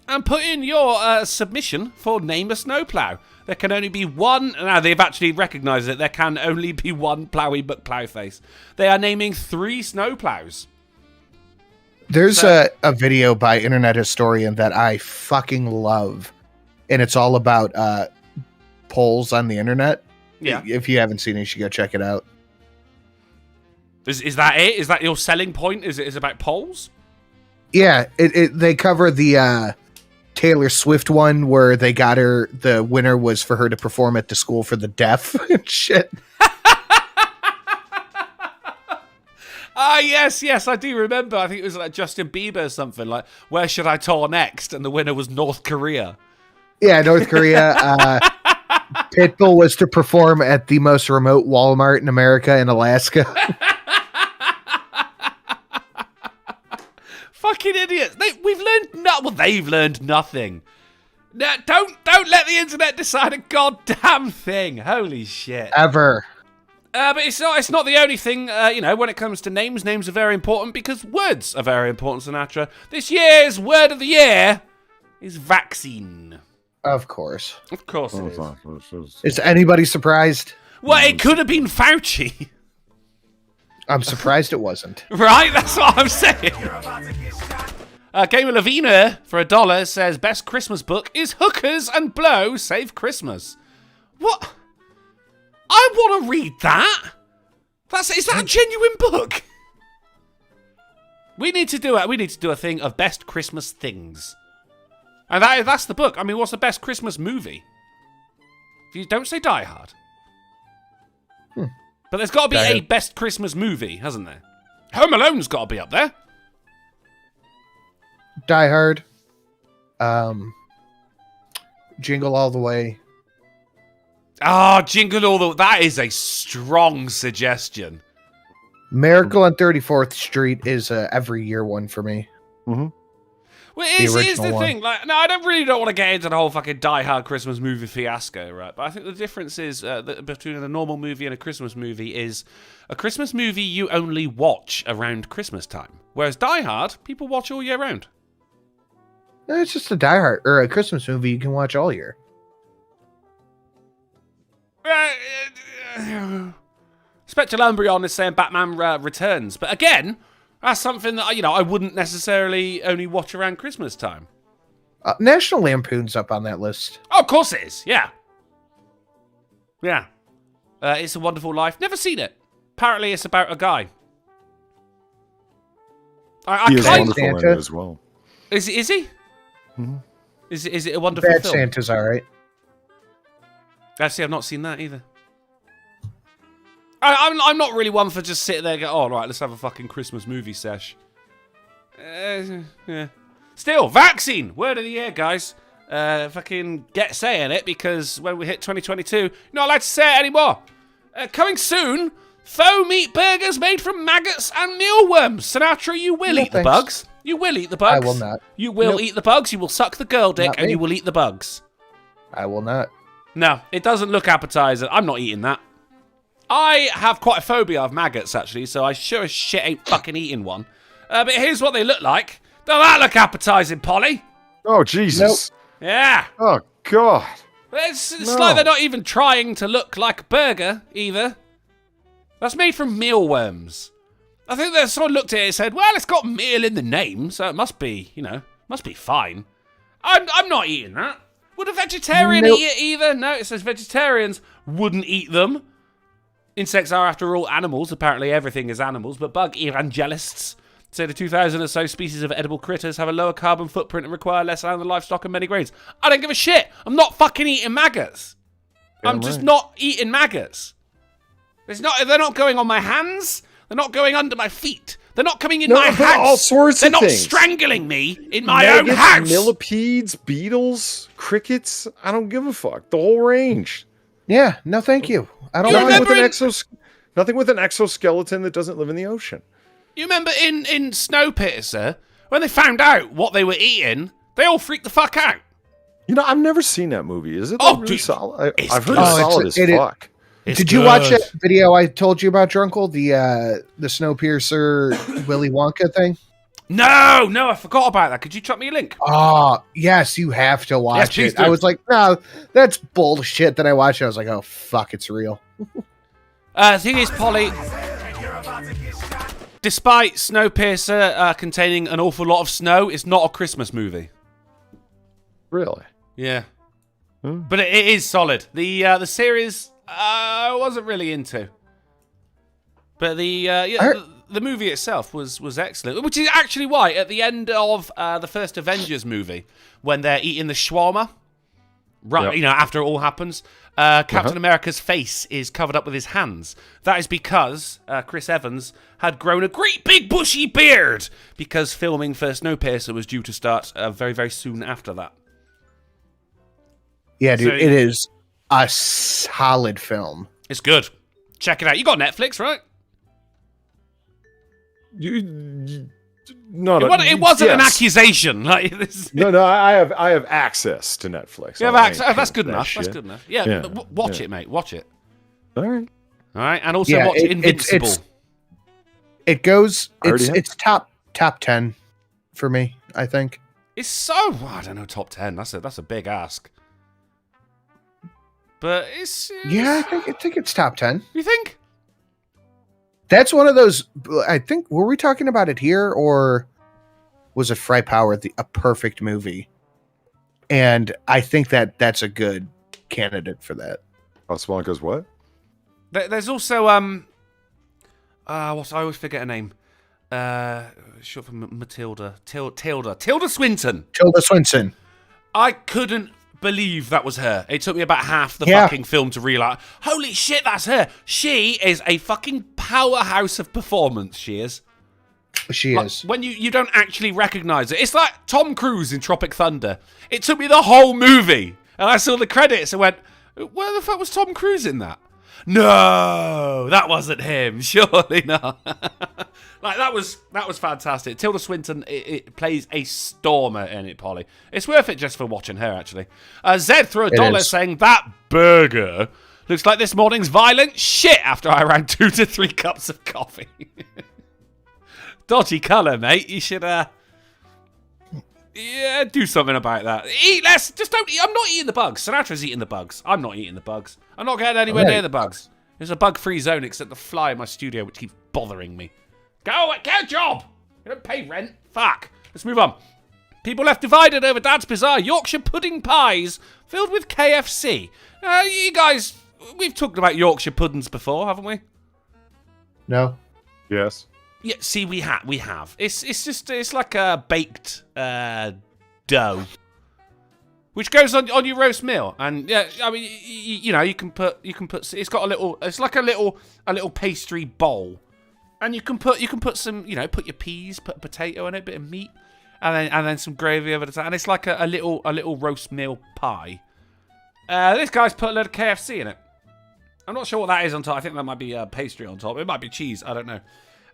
And put in your submission for Name a Snowplow. There can only be one. Now, they've actually recognised it. There can only be one Plowy McPlowface. They are naming 3 snowplows. There's a video by Internet Historian that I fucking love. And it's all about polls on the internet. Yeah. If you haven't seen it, you should go check it out. Is that it? Is that your selling point? Is it about polls? Yeah, they cover the Taylor Swift one where they got her, the winner was for her to perform at the school for the deaf and shit. Yes, I do remember. I think it was like Justin Bieber or something, like, where should I tour next? And the winner was North Korea. Yeah, North Korea. Pitbull was to perform at the most remote Walmart in America in Alaska. Fucking idiots. They've learned nothing. No, don't let the internet decide a goddamn thing. Holy shit. Ever. But it's not the only thing, when it comes to names are very important because words are very important, Sinatra. This year's word of the year is vaccine. Of course. Of course it is. Is anybody surprised? Well, it could have been Fauci. I'm surprised it wasn't. Right? That's what I'm saying. Gamer Lavina for $1 says best Christmas book is Hookers and Blow Save Christmas. What? I want to read that. Is that a genuine book? We need to do a thing of best Christmas things. And that's the book. I mean, what's the best Christmas movie? You don't say Die Hard. But there's got to be a best Christmas movie, hasn't there? Home Alone's got to be up there. Die Hard. Jingle All the Way. Ah, Jingle All the Way. That is a strong suggestion. Miracle on 34th Street is every year one for me. Mm-hmm. Well, here's the thing. Like, no, I don't want to get into the whole fucking Die Hard Christmas movie fiasco, right? But I think the difference is between a normal movie and a Christmas movie is a Christmas movie you only watch around Christmas time, whereas Die Hard people watch all year round. No, it's just a Die Hard or a Christmas movie you can watch all year. Spectre Lambrion is saying Batman Returns, but again, that's something that I wouldn't necessarily only watch around Christmas time. National Lampoon's up on that list. Oh, of course it is. Yeah. It's a Wonderful Life. Never seen it. Apparently, it's about a guy. He is wonderful in it as well. Is he? Mm-hmm. Is it a wonderful Bad film? Santa's all right. Actually, I've not seen that either. I'm not really one for just sitting there and go, oh, right, let's have a fucking Christmas movie sesh. Yeah. Still, vaccine! Word of the year, guys. Fucking get saying it, because when we hit 2022, you're not allowed to say it anymore. Coming soon, faux meat burgers made from maggots and mealworms. Sinatra, you will eat the bugs. You will eat the bugs. I will not. You will eat the bugs. You will suck the girl dick, and you will eat the bugs. I will not. No, it doesn't look appetizing. I'm not eating that. I have quite a phobia of maggots, actually, so I sure as shit ain't fucking eating one. But here's what they look like. Doesn't that look appetizing, Polly? Oh, Jesus. Nope. Yeah. Oh, God. It's like they're not even trying to look like a burger, either. That's made from mealworms. I think that someone looked at it and said, well, it's got meal in the name, so it must be, must be fine. I'm not eating that. Would a vegetarian eat it either? No, it says vegetarians wouldn't eat them. Insects are, after all, animals. Apparently everything is animals, but bug evangelists say the 2,000 or so species of edible critters have a lower carbon footprint and require less land than livestock and many grains. I don't give a shit. I'm not fucking eating maggots. I'm just not eating maggots. They're not going on my hands. They're not going under my feet. They're not coming in my house. All sorts They're of not things. strangling me in my own house. Millipedes, beetles, crickets. I don't give a fuck. The whole range. Yeah, no thank you. I don't Nothing want nothing with an exoskeleton that doesn't live in the ocean. You remember in Snow Pit, sir, when they found out what they were eating, they all freaked the fuck out. You know, I've never seen that movie. Is it Oh, really dude, solid? it's I've heard good. it's solid as fuck. Did you watch that video I told you about, Drunkle? The Snowpiercer Willy Wonka thing? No, I forgot about that. Could you chuck me a link? Oh, yes, you have to watch please it. do. I was like, no, that's bullshit. Then I watched it. I was like, oh, fuck, it's real. The thing is, Polly, despite Snowpiercer containing an awful lot of snow, it's not a Christmas movie. Really? Yeah. But it is solid. The series I wasn't really into. But the movie itself was excellent, which is actually why at the end of the first Avengers movie, when they're eating the shawarma, right, Yep. you know, after it all happens, Captain America's face is covered up with his hands. That is because Chris Evans had grown a great big bushy beard because filming for Snowpiercer was due to start very, very soon after that. Yeah, dude, So- it is a solid film. It's good. Check it out. You got Netflix, right? It wasn't an accusation. Like this. No, I have access to Netflix. You have I access. ain't That's good that enough. shit. That's good enough. Yeah, Yeah, watch yeah. it, mate. Watch it. All right. All right, and also Yeah, watch Invincible. It goes. Already have? It's top 10 for me. I think. It's so I don't know, top 10. That's a big ask. But it's Yeah, I think it's top 10. You think? That's one of those. I think were we talking about it here or was it Fry Power a perfect movie? And I think that's a good candidate for that. Casablanca's what? There's also I always forget her name. Short for Matilda. Tilda Swinton. Tilda Swinton. I couldn't believe that was her. It took me about half the Yeah. fucking film to realize, holy shit, that's her. She is a fucking powerhouse of performance, she is. She Like, is. when you don't actually recognize it. It's like Tom Cruise in Tropic Thunder. It took me the whole movie. And I saw the credits and went, where the fuck was Tom Cruise in that? No, that wasn't him. Surely not. Like that was fantastic. Tilda Swinton it plays a stormer in it, Polly. It's worth it just for watching her, actually. Zed threw $1 is. saying that burger looks like this morning's violent shit after I ran 2 to 3 cups of coffee. Dodgy colour, mate. You should do something about that. Eat less. Just don't eat. I'm not eating the bugs. Sinatra's eating the bugs. I'm not eating the bugs. I'm not getting anywhere near the bugs. There's a bug-free zone except the fly in my studio, which keeps bothering me. Get a job. You don't pay rent. Fuck. Let's move on. People left divided over Dad's bizarre Yorkshire pudding pies filled with KFC. You guys, we've talked about Yorkshire puddings before, haven't we? No. Yes. Yeah, see, we have. It's like a baked dough, which goes on your roast meal, and yeah, I mean, you can put. It's got a little. It's like a little pastry bowl, and you can put some. Put your peas, put a potato in it, a bit of meat, and then some gravy over the top, and it's like a little roast meal pie. This guy's put a load of KFC in it. I'm not sure what that is on top. I think that might be pastry on top. It might be cheese. I don't know.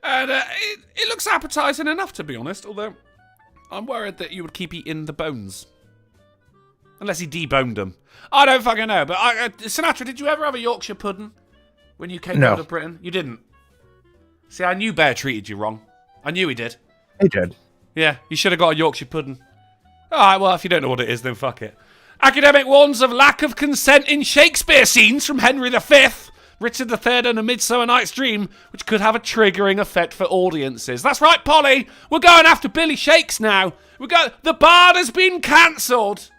And it looks appetizing enough, to be honest, although I'm worried that you would keep eating the bones. Unless he deboned them. I don't fucking know. But Sinatra, did you ever have a Yorkshire pudding when you came No. out of Britain? You didn't. See, I knew Bear treated you wrong. I knew he did. He did. Yeah, you should have got a Yorkshire pudding. Alright, well, if you don't know what it is, then fuck it. Academic warns of lack of consent in Shakespeare scenes from Henry V, Richard III, and A Midsummer Night's Dream, which could have a triggering effect for audiences. That's right, Polly. We're going after Billy Shakes now. The Bard has been cancelled.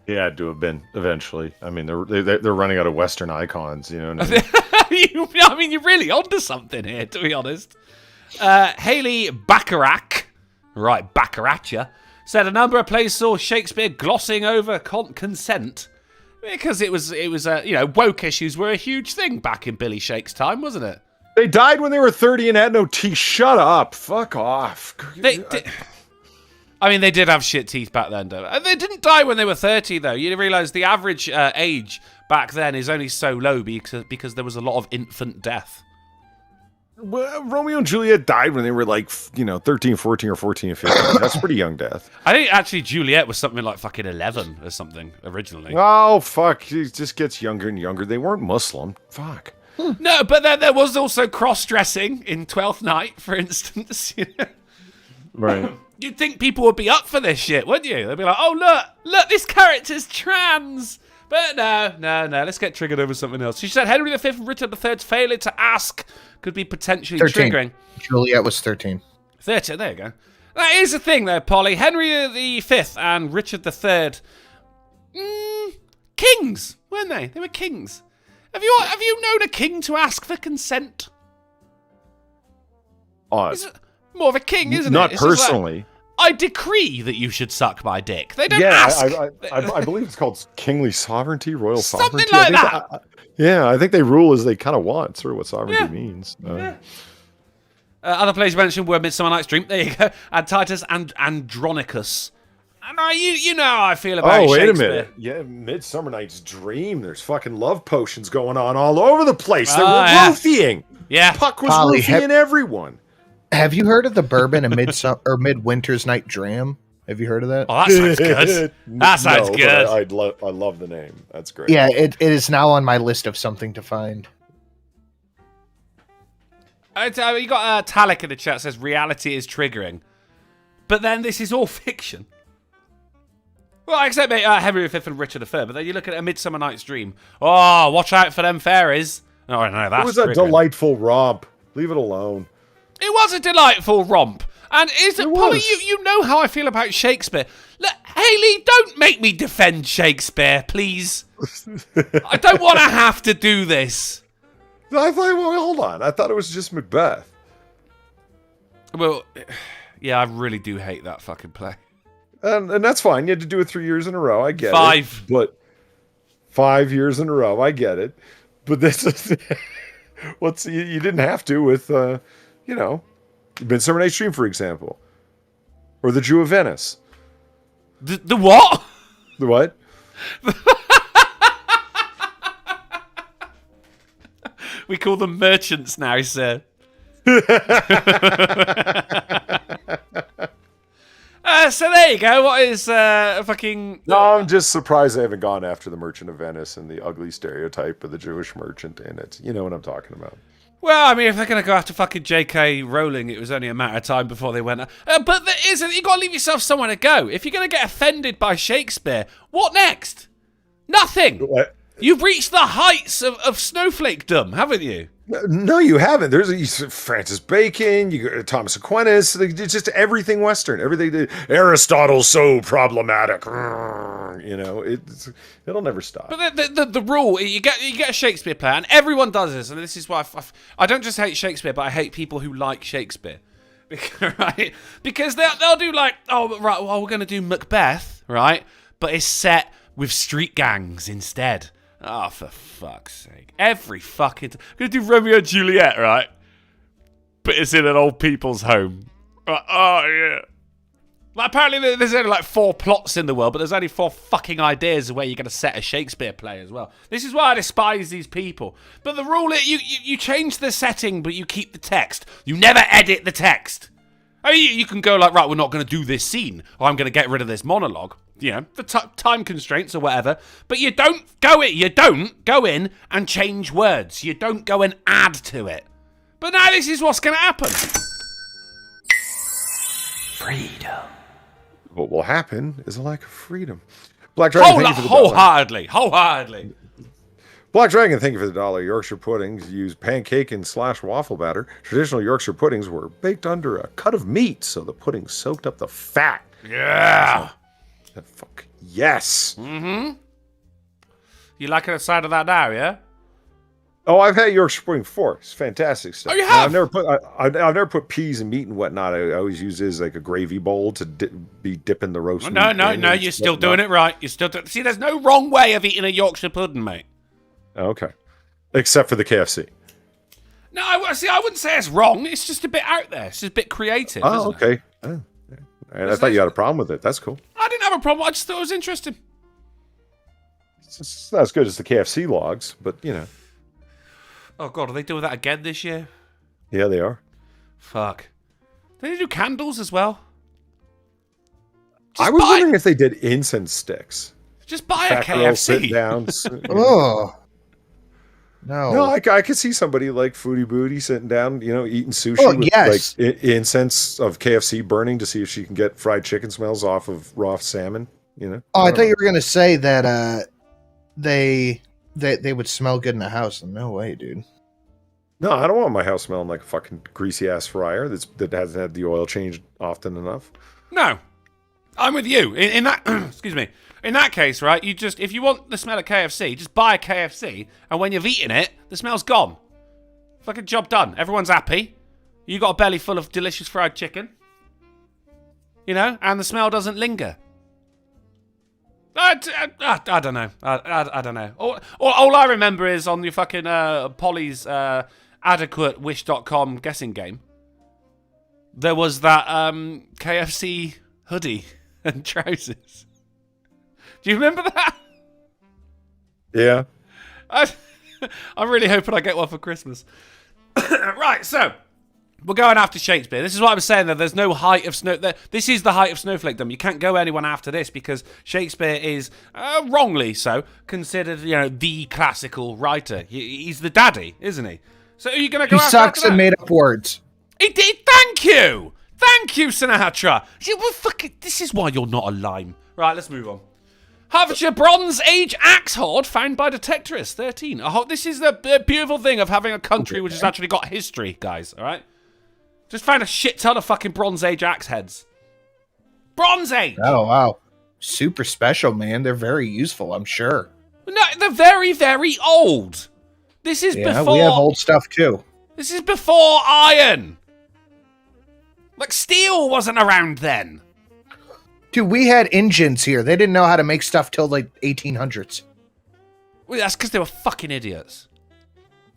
He had to have been eventually. I mean, they're running out of Western icons, you know. What I mean, you're really onto something here, to be honest. Haley Bacharach, right, Baccaratcha, said a number of plays saw Shakespeare glossing over consent because it was woke issues were a huge thing back in Billy Shakes' time, wasn't it? They died when they were 30 and had no teeth. Shut up. Fuck off. I mean, they did have shit teeth back then, though. They didn't die when they were 30, though. You realise the average age back then is only so low because there was a lot of infant death. Well, Romeo and Juliet died when they were like, 13, 14, or 14 and 15. That's a pretty young death. I think actually Juliet was something like fucking 11 or something originally. Oh, fuck. She just gets younger and younger. They weren't Muslim. Fuck. No, but then there was also cross-dressing in Twelfth Night, for instance. Right. You'd think people would be up for this shit, wouldn't you? They'd be like, oh, look, this character's trans. But no, let's get triggered over something else. She said Henry V and Richard III's failure to ask could be potentially 13. triggering. Juliet was 13. 13, there you go. That is the thing, though, Polly. Henry V and Richard III, kings, weren't they? They were kings. Have you known a king to ask for consent? It's more of a king, isn't not it? Not personally. I decree that you should suck my dick. They don't ask. I believe it's called kingly sovereignty, royal Something sovereignty. like that. I think they rule as they kind of want. Sort of what sovereignty means. Other plays mentioned were Midsummer Night's Dream. There you go. And Titus and Andronicus. And you know how I feel about Shakespeare. Oh, wait a minute. Yeah, Midsummer Night's Dream. There's fucking love potions going on all over the place. They were roofying. Yeah. Puck was roofying everyone. Have you heard of the bourbon and Midwinter's Night Dram? Have you heard of that? Oh, that sounds good. That sounds good. I love the name. That's great. Yeah, it is now on my list of something to find. You got Talik in the chat says reality is triggering, but then this is all fiction. Well, except Henry V and Richard III. But then you look at A Midsummer Night's Dream. Oh, watch out for them fairies. Oh no, that's it was a delightful romp. Leave it alone. It was a delightful romp. And Polly, you know how I feel about Shakespeare. Look, Haley, don't make me defend Shakespeare, please. I don't want to have to do this. Hold on. I thought it was just Macbeth. Well, yeah, I really do hate that fucking play. And that's fine. You had to do it 3 years in a row. I get it. 5. But 5 years in a row. I get it. But this is... you didn't have to with... Midsummer Night's Dream, for example. Or The Jew of Venice. The what? The what? We call them merchants now, sir. So there you go. What is fucking... No, I'm just surprised they haven't gone after the Merchant of Venice and the ugly stereotype of the Jewish merchant in it. You know what I'm talking about. Well, I mean, if they're going to go after fucking J.K. Rowling, it was only a matter of time before they went... but there isn't. You've got to leave yourself somewhere to go. If you're going to get offended by Shakespeare, what next? Nothing. What? You've reached the heights of snowflakedom, haven't you? No, you haven't. There's Francis Bacon, you got Thomas Aquinas. It's just everything Western. Everything. Aristotle's so problematic. It'll never stop. But the rule, you get a Shakespeare play, and everyone does this, and this is why I don't just hate Shakespeare, but I hate people who like Shakespeare. Right? Because they'll do like, oh, right, well, we're going to do Macbeth, right? But it's set with street gangs instead. Oh, for fuck's sake. Every fucking... I'm going to do Romeo and Juliet, right? But it's in an old people's home. Oh, yeah. Like, apparently there's only like 4 plots in the world, but there's only 4 fucking ideas of where you're going to set a Shakespeare play as well. This is why I despise these people. But the rule is you change the setting, but you keep the text. You never edit the text. I mean, you can go like, right, we're not going to do this scene, or I'm going to get rid of this monologue. For time constraints or whatever. But you don't go in and change words. You don't go and add to it. But now this is what's going to happen. Freedom. What will happen is a lack of freedom. Black Dragon, thank you for the wholeheartedly. Black Dragon, thank you for the $1. Yorkshire puddings use pancake and / waffle batter. Traditional Yorkshire puddings were baked under a cut of meat, so the pudding soaked up the fat. Yeah. Fuck yes. Mm-hmm. You liking the side of that now, yeah? Oh, I've had Yorkshire pudding before. It's fantastic stuff. Oh, you have? I've never put peas and meat and whatnot. I always use it as like a gravy bowl to be dipping the roast meat. No, you're still doing it right. See, there's no wrong way of eating a Yorkshire pudding, mate. Okay. Except for the KFC. No, I wouldn't say it's wrong. It's just a bit out there. It's just a bit creative. Oh, okay. I thought you had a problem with it. That's cool. I didn't have a problem. I just thought it was interesting. It's not as good as the KFC logs, but Oh, God, are they doing that again this year? Yeah, they are. Fuck. Do they do candles as well? I was wondering if they did incense sticks. Just buy a Fat girl sit KFC. down. Oh. No. I could see somebody like Foodie Booty sitting down, eating sushi with yes. like incense of KFC burning to see if she can get fried chicken smells off of raw salmon. Oh, I thought you were gonna say that they would smell good in the house. No way, dude. No, I don't want my house smelling like a fucking greasy ass fryer that hasn't had the oil changed often enough. No, I'm with you. In that, excuse me. In that case, right? If you want the smell of KFC, just buy a KFC, and when you've eaten it, the smell's gone. Fucking job done. Everyone's happy. You got a belly full of delicious fried chicken. And the smell doesn't linger. I don't know. I don't know. All I remember is on your fucking Polly's adequatewish.com guessing game, there was that KFC hoodie and trousers. Do you remember that? Yeah. I'm really hoping I get one for Christmas. Right, so we're going after Shakespeare. This is what I'm saying, that there's no height of snow. This is the height of snowflakedom. You can't go anyone after this because Shakespeare is, wrongly so, considered, the classical writer. He's the daddy, isn't he? So are you going to go he after sucks that? and made up words. He did. Thank you, Sinatra. This is why you're not a lime. Right, let's move on. Hertfordshire Bronze Age axe hoard found by Detectorist 13. This is the beautiful thing of having a country which has actually got history, guys. All right, just found a shit ton of fucking Bronze Age axe heads. Bronze Age. Oh wow, super special, man. They're very useful, I'm sure. No, they're very, very old. This is before. We have old stuff too. This is before iron. Like steel wasn't around then. Dude, we had engines here. They didn't know how to make stuff till like 1800s. Well, that's because they were fucking idiots.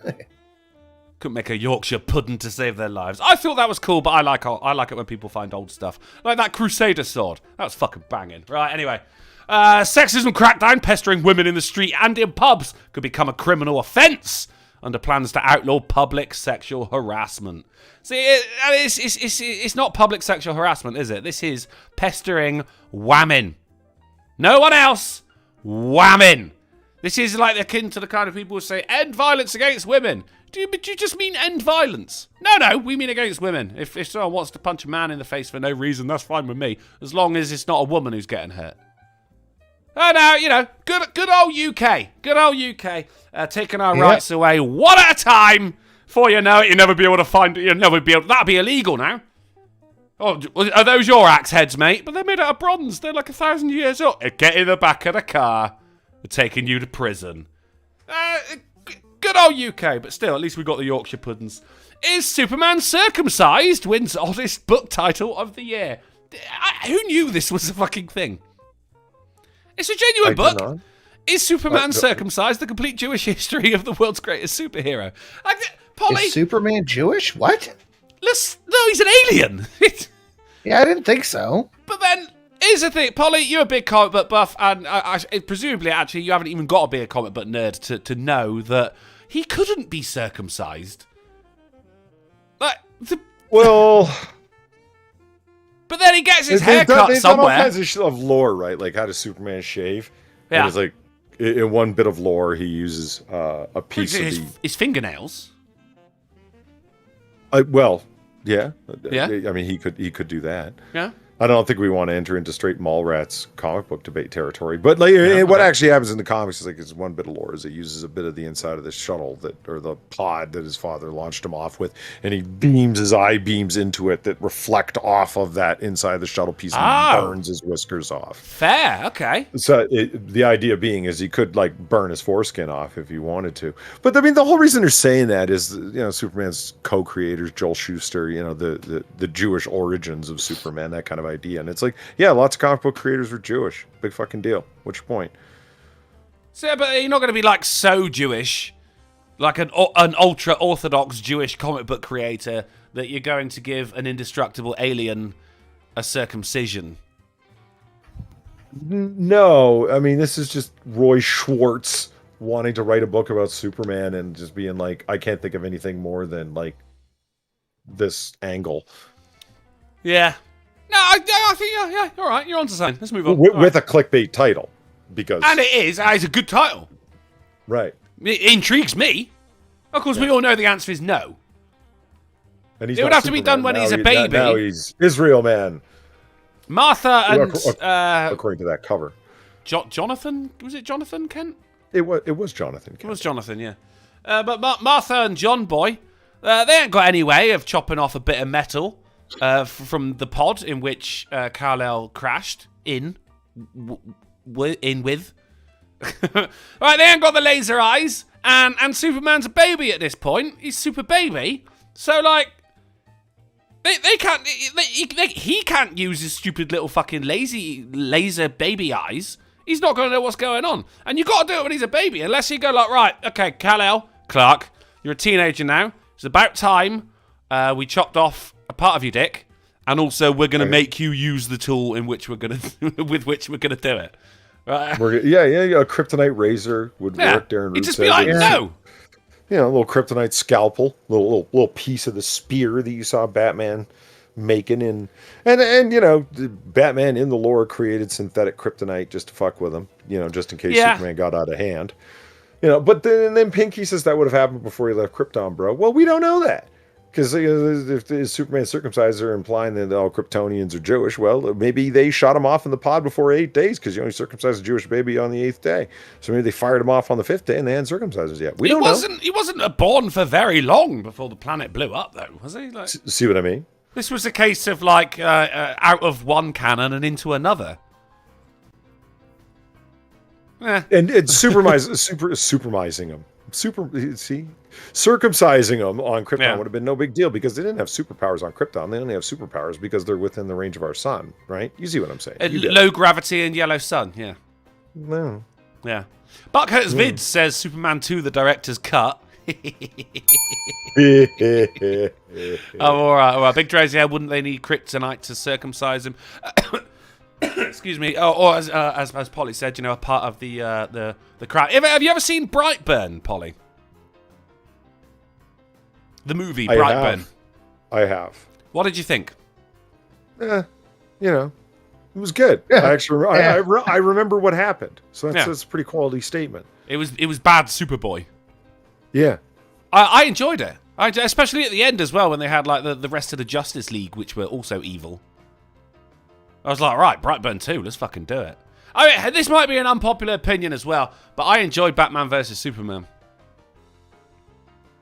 Couldn't make a Yorkshire pudding to save their lives. I thought that was cool, but I like it when people find old stuff. Like that Crusader sword. That was fucking banging. Right, anyway. Sexism crackdown, pestering women in the street and in pubs could become a criminal offence under plans to outlaw public sexual harassment. See, it's not public sexual harassment, is it? This is pestering whamming. No one else. Whamming. This is like akin to the kind of people who say, end violence against women. Do you just mean end violence? No, we mean against women. If someone wants to punch a man in the face for no reason, that's fine with me, as long as it's not a woman who's getting hurt. Oh, no, good old UK. Good old UK. Taking our rights away one at a time. Before you know it, you'll never be able to find it. That'd be illegal now. Oh, are those your axe heads, mate? But they're made out of bronze. They're like 1,000 years old. Get in the back of the car. We're taking you to prison. Good old UK, but still, at least we got the Yorkshire puddings. Is Superman circumcised? Wins oddest book title of the year. Who knew this was a fucking thing? It's a genuine book. Is Superman circumcised? The complete Jewish history of the world's greatest superhero. Polly, is Superman Jewish? What? No, he's an alien. Yeah, I didn't think so. But then, here's the thing. Polly, you're a big comic book buff, and presumably, actually, you haven't even got to be a comic book nerd to know that he couldn't be circumcised. Well... But then he gets his hair cut they've somewhere. Done all kinds of lore, right? Like, how does Superman shave? Yeah. And it's like, in one bit of lore, he uses a piece of his fingernails. Well, yeah. Yeah. I mean, he could do that. Yeah. I don't think we want to enter into straight Mallrats comic book debate territory. But what actually happens in the comics is it's one bit of lore is it uses a bit of the inside of the shuttle or the pod that his father launched him off with, and he beams his eye beams into it that reflect off of that inside of the shuttle piece and burns his whiskers off. Fair, okay. So the idea being is he could burn his foreskin off if he wanted to. But I mean, the whole reason they're saying that is Superman's co-creators, Joel Shuster, the Jewish origins of Superman, that kind of idea. And it's lots of comic book creators were Jewish. Big fucking deal. What's your point? So, but you're not going to be so Jewish, like an ultra-orthodox Jewish comic book creator, that you're going to give an indestructible alien a circumcision. No. I mean, this is just Roy Schwartz wanting to write a book about Superman and just being I can't think of anything more than this angle Yeah. No, I think yeah, all right. You're on to something. Let's move on. with a clickbait title, because And it's a good title. right. It intrigues me. Of course, we all know the answer is no. And he's It would not have to be done Superman. when he's a Now baby. Now he's Israel Man, Martha and according to that cover. Jonathan, was it Jonathan Kent? It was Jonathan. It was Jonathan, yeah. But Martha and John Boy, they ain't got any way of chopping off a bit of metal from the pod in which Kal-El crashed in with. Right, they ain't got the laser eyes, and Superman's a baby at this point. He's super baby, so like they can't. He can't use his stupid little fucking laser baby eyes. He's not going to know what's going on. And you got to do it when he's a baby, unless you go like, right, okay, Kal-El, Clark, you're a teenager now. It's about time we chopped off a part of your dick, and also we're going to make you use the tool in which we're going to with which we're going to do it. Right? A kryptonite razor would work. Darren He'd Root just said. be like, no. You know, a little kryptonite scalpel, little piece of the spear that you saw Batman making, and you know, Batman in the lore created synthetic kryptonite just to fuck with him, you know, just in case Superman got out of hand, you know. But then Pinky says that would have happened before he left Krypton, bro. Well, we don't know that, because if Superman circumcised are implying that all Kryptonians are Jewish. Well, maybe they shot him off in the pod before 8 days, because you only circumcised a Jewish baby on the 8th day. So maybe they fired him off on the 5th day and they hadn't circumcised us yet. We don't know. He wasn't born for very long before the planet blew up, though, was he? Like, see what I mean? this was a case of like out of one canon and into another. And supermising him. Circumcising them on Krypton would have been no big deal, because they didn't have superpowers on Krypton. They only have superpowers because they're within the range of our sun, right? You see what I'm saying? Low gravity and yellow sun, yeah. No. Yeah. Buckhurt's Vids says Superman 2, the director's cut. All right. Big Dre's, yeah, wouldn't they need kryptonite to circumcise him? Excuse me. Or as Polly said, you know, a part of the crowd. Have you ever seen Brightburn, Polly? The movie Brightburn. I have. What did you think? You know, it was good. I actually, I remember what happened. So that's a pretty quality statement. It was bad, Superboy. Yeah, I enjoyed it. Especially at the end as well, when they had like the rest of the Justice League, which were also evil. I was like, right, Brightburn 2, let's fucking do it. I mean, this might be an unpopular opinion as well, but I enjoyed Batman vs Superman.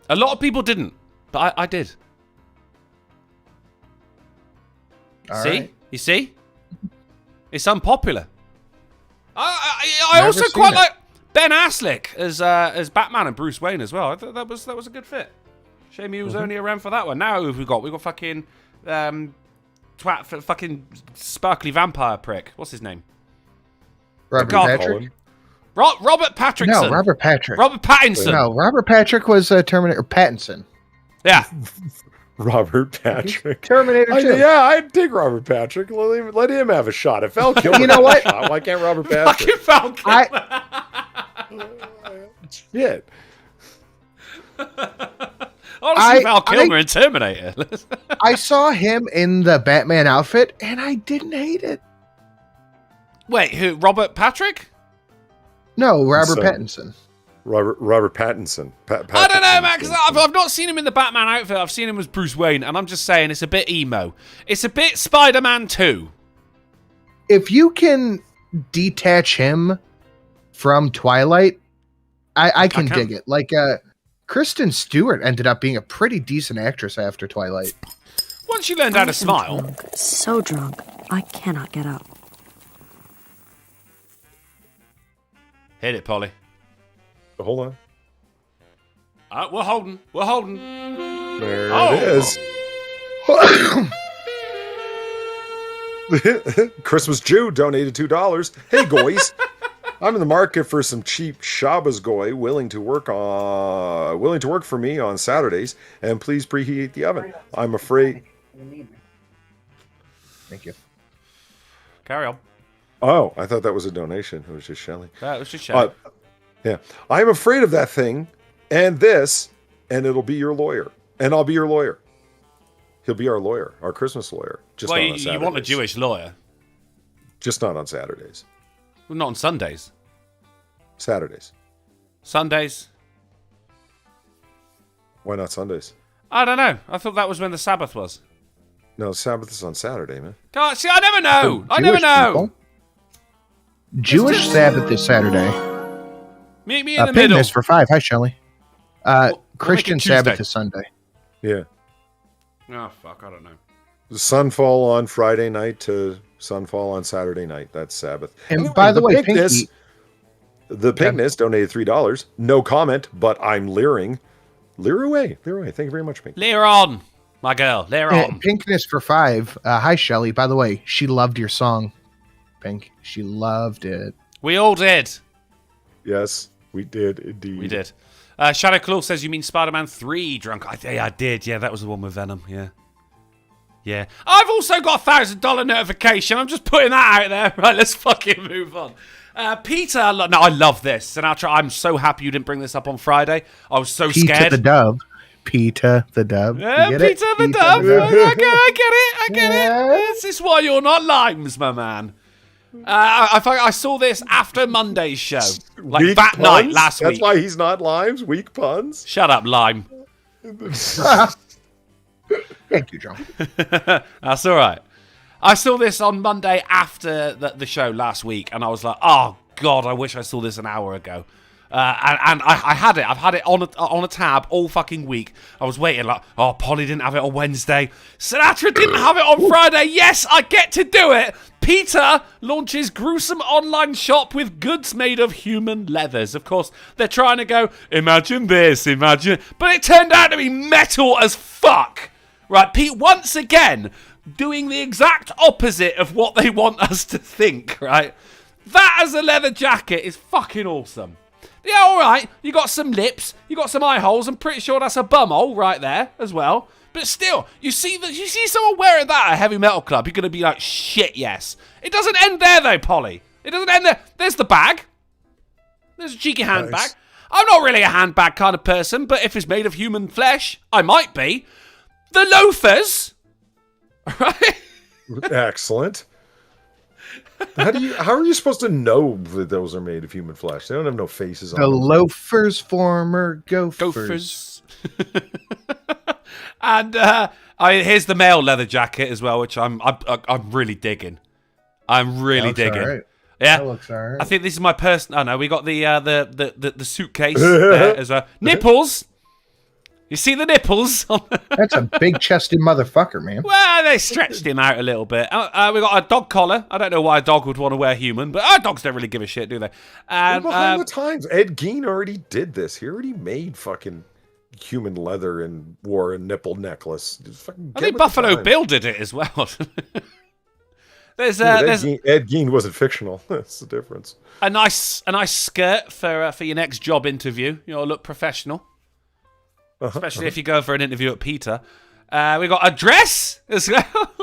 A lot of people didn't, but I did. All see? right. You see? It's unpopular. I also quite like Ben Affleck as Batman and Bruce Wayne as well. I thought that was a good fit. Shame he was only around for that one. Now who have we got? We've got fucking fucking sparkly vampire prick. What's his name? Robert Patrick? Robert Patrickson. No, Robert Patrick. Robert Pattinson. No, Robert Patrick was Terminator. Pattinson. Yeah. Robert Patrick. Terminator 2. I'd take Robert Patrick. Let him have a shot. If Val Kilmer You know what? Shot, why can't Robert Patrick? Fucking Val Kilmer. Shit. Honestly, Val Kilmer in Terminator. I saw him in the Batman outfit, and I didn't hate it. Wait, who? Robert Patrick? No, Robert Pattinson. Robert Pattinson. I don't know, man, because I've not seen him in the Batman outfit. I've seen him as Bruce Wayne, and I'm just saying it's a bit emo. It's a bit Spider-Man 2. If you can detach him from Twilight, I can dig it. Like, Kristen Stewart ended up being a pretty decent actress after Twilight. Once you learned how to smile. Drunk, so drunk, I cannot get up. Hit it, Polly. Hold on. We're holding. There it is. Christmas Jew donated $2. Hey, guys. I'm in the market for some cheap Shabbos goy willing to work for me on Saturdays, and please preheat the oven. I'm afraid. Thank you. Carry on. Oh, I thought that was a donation. It was just Shelley. That was just Shelley. Yeah. I'm afraid of that thing and this, and it'll be your lawyer. And I'll be your lawyer. He'll be our lawyer, our Christmas lawyer. Just Well, not on you Saturdays. want a Jewish lawyer. Just not on Saturdays. Well, not on Sundays. Saturdays. Sundays? Why not Sundays? I don't know. I thought that was when the Sabbath was. No, Sabbath is on Saturday, man. God, see, I never know. I never Jewish know. people. Jewish Sabbath is Saturday. Meet me in the middle. Opinions for 5. Hi, Shelley. Christian make it Sabbath Tuesday. is Sunday. Yeah. Oh, fuck, I don't know. Sunfall on Friday night to sunfall on Saturday night. That's Sabbath. And Anyway, by the way, Pigness, Pinky, the Pigness donated $3. No comment, but I'm leering. Leer away. Leer away. Thank you very much, Pink. Leer on, my girl. Leer on. Pinkness for 5. Hi, Shelley. By the way, she loved your song, Pink. She loved it. We all did. Yes, we did indeed. We did. Shadow Claw says, you mean Spider-Man 3, Drunk? I did. Yeah, that was the one with Venom. Yeah. Yeah. I've also got a $1,000 notification. I'm just putting that out there. Right, let's fucking move on. Peter, no, I love this. And I'm so happy you didn't bring this up on Friday. I was so Peter scared. the Dove. Peter the Dove. Yeah, You Peter get it? the Dove. I get it. Yeah. This is why you're not limes, my man. I saw this after Monday's show. Like Weak that puns? night last That's week. why he's not limes. Weak puns. Shut up, lime. Thank you, John. That's all right. I saw this on Monday after the show last week, and I was like, oh, God, I wish I saw this an hour ago. And I had it. I've had it on a tab all fucking week. I was waiting like, oh, Polly didn't have it on Wednesday. Sinatra didn't have it on Friday. Yes, I get to do it. Peter launches gruesome online shop with goods made of human leathers. Of course, they're trying to go, imagine this, imagine. But it turned out to be metal as fuck. Right, Pete, once again, doing the exact opposite of what they want us to think, right? That as a leather jacket is fucking awesome. Yeah, all right, you got some lips, you got some eye holes. I'm pretty sure that's a bum hole right there as well. But still, you see someone wearing that at a heavy metal club, you're going to be like, shit, yes. It doesn't end there, though, Polly. It doesn't end there. There's the bag. There's a cheeky handbag. Nice. I'm not really a handbag kind of person, but if it's made of human flesh, I might be. The loafers, right? Excellent. How are you supposed to know that those are made of human flesh? They don't have no faces on The them. loafers, former gophers. And here's the male leather jacket as well, which I'm really digging. I'm really digging. All right. Yeah, That looks all right. I think this is my person. Oh no, we got the suitcase there as well. Nipples. You see the nipples? That's a big-chested motherfucker, man. Well, they stretched him out a little bit. We got a dog collar. I don't know why a dog would want to wear human, but our dogs don't really give a shit, do they? And We're behind the times. Ed Gein already did this. He already made fucking human leather and wore a nipple necklace. Just fucking I get think with the Buffalo times. Bill did it as well. There's Yeah, but there's Ed Gein wasn't fictional. That's the difference. a nice skirt for your next job interview. You know, look professional. Especially if you go for an interview at Peter. We got a dress as well.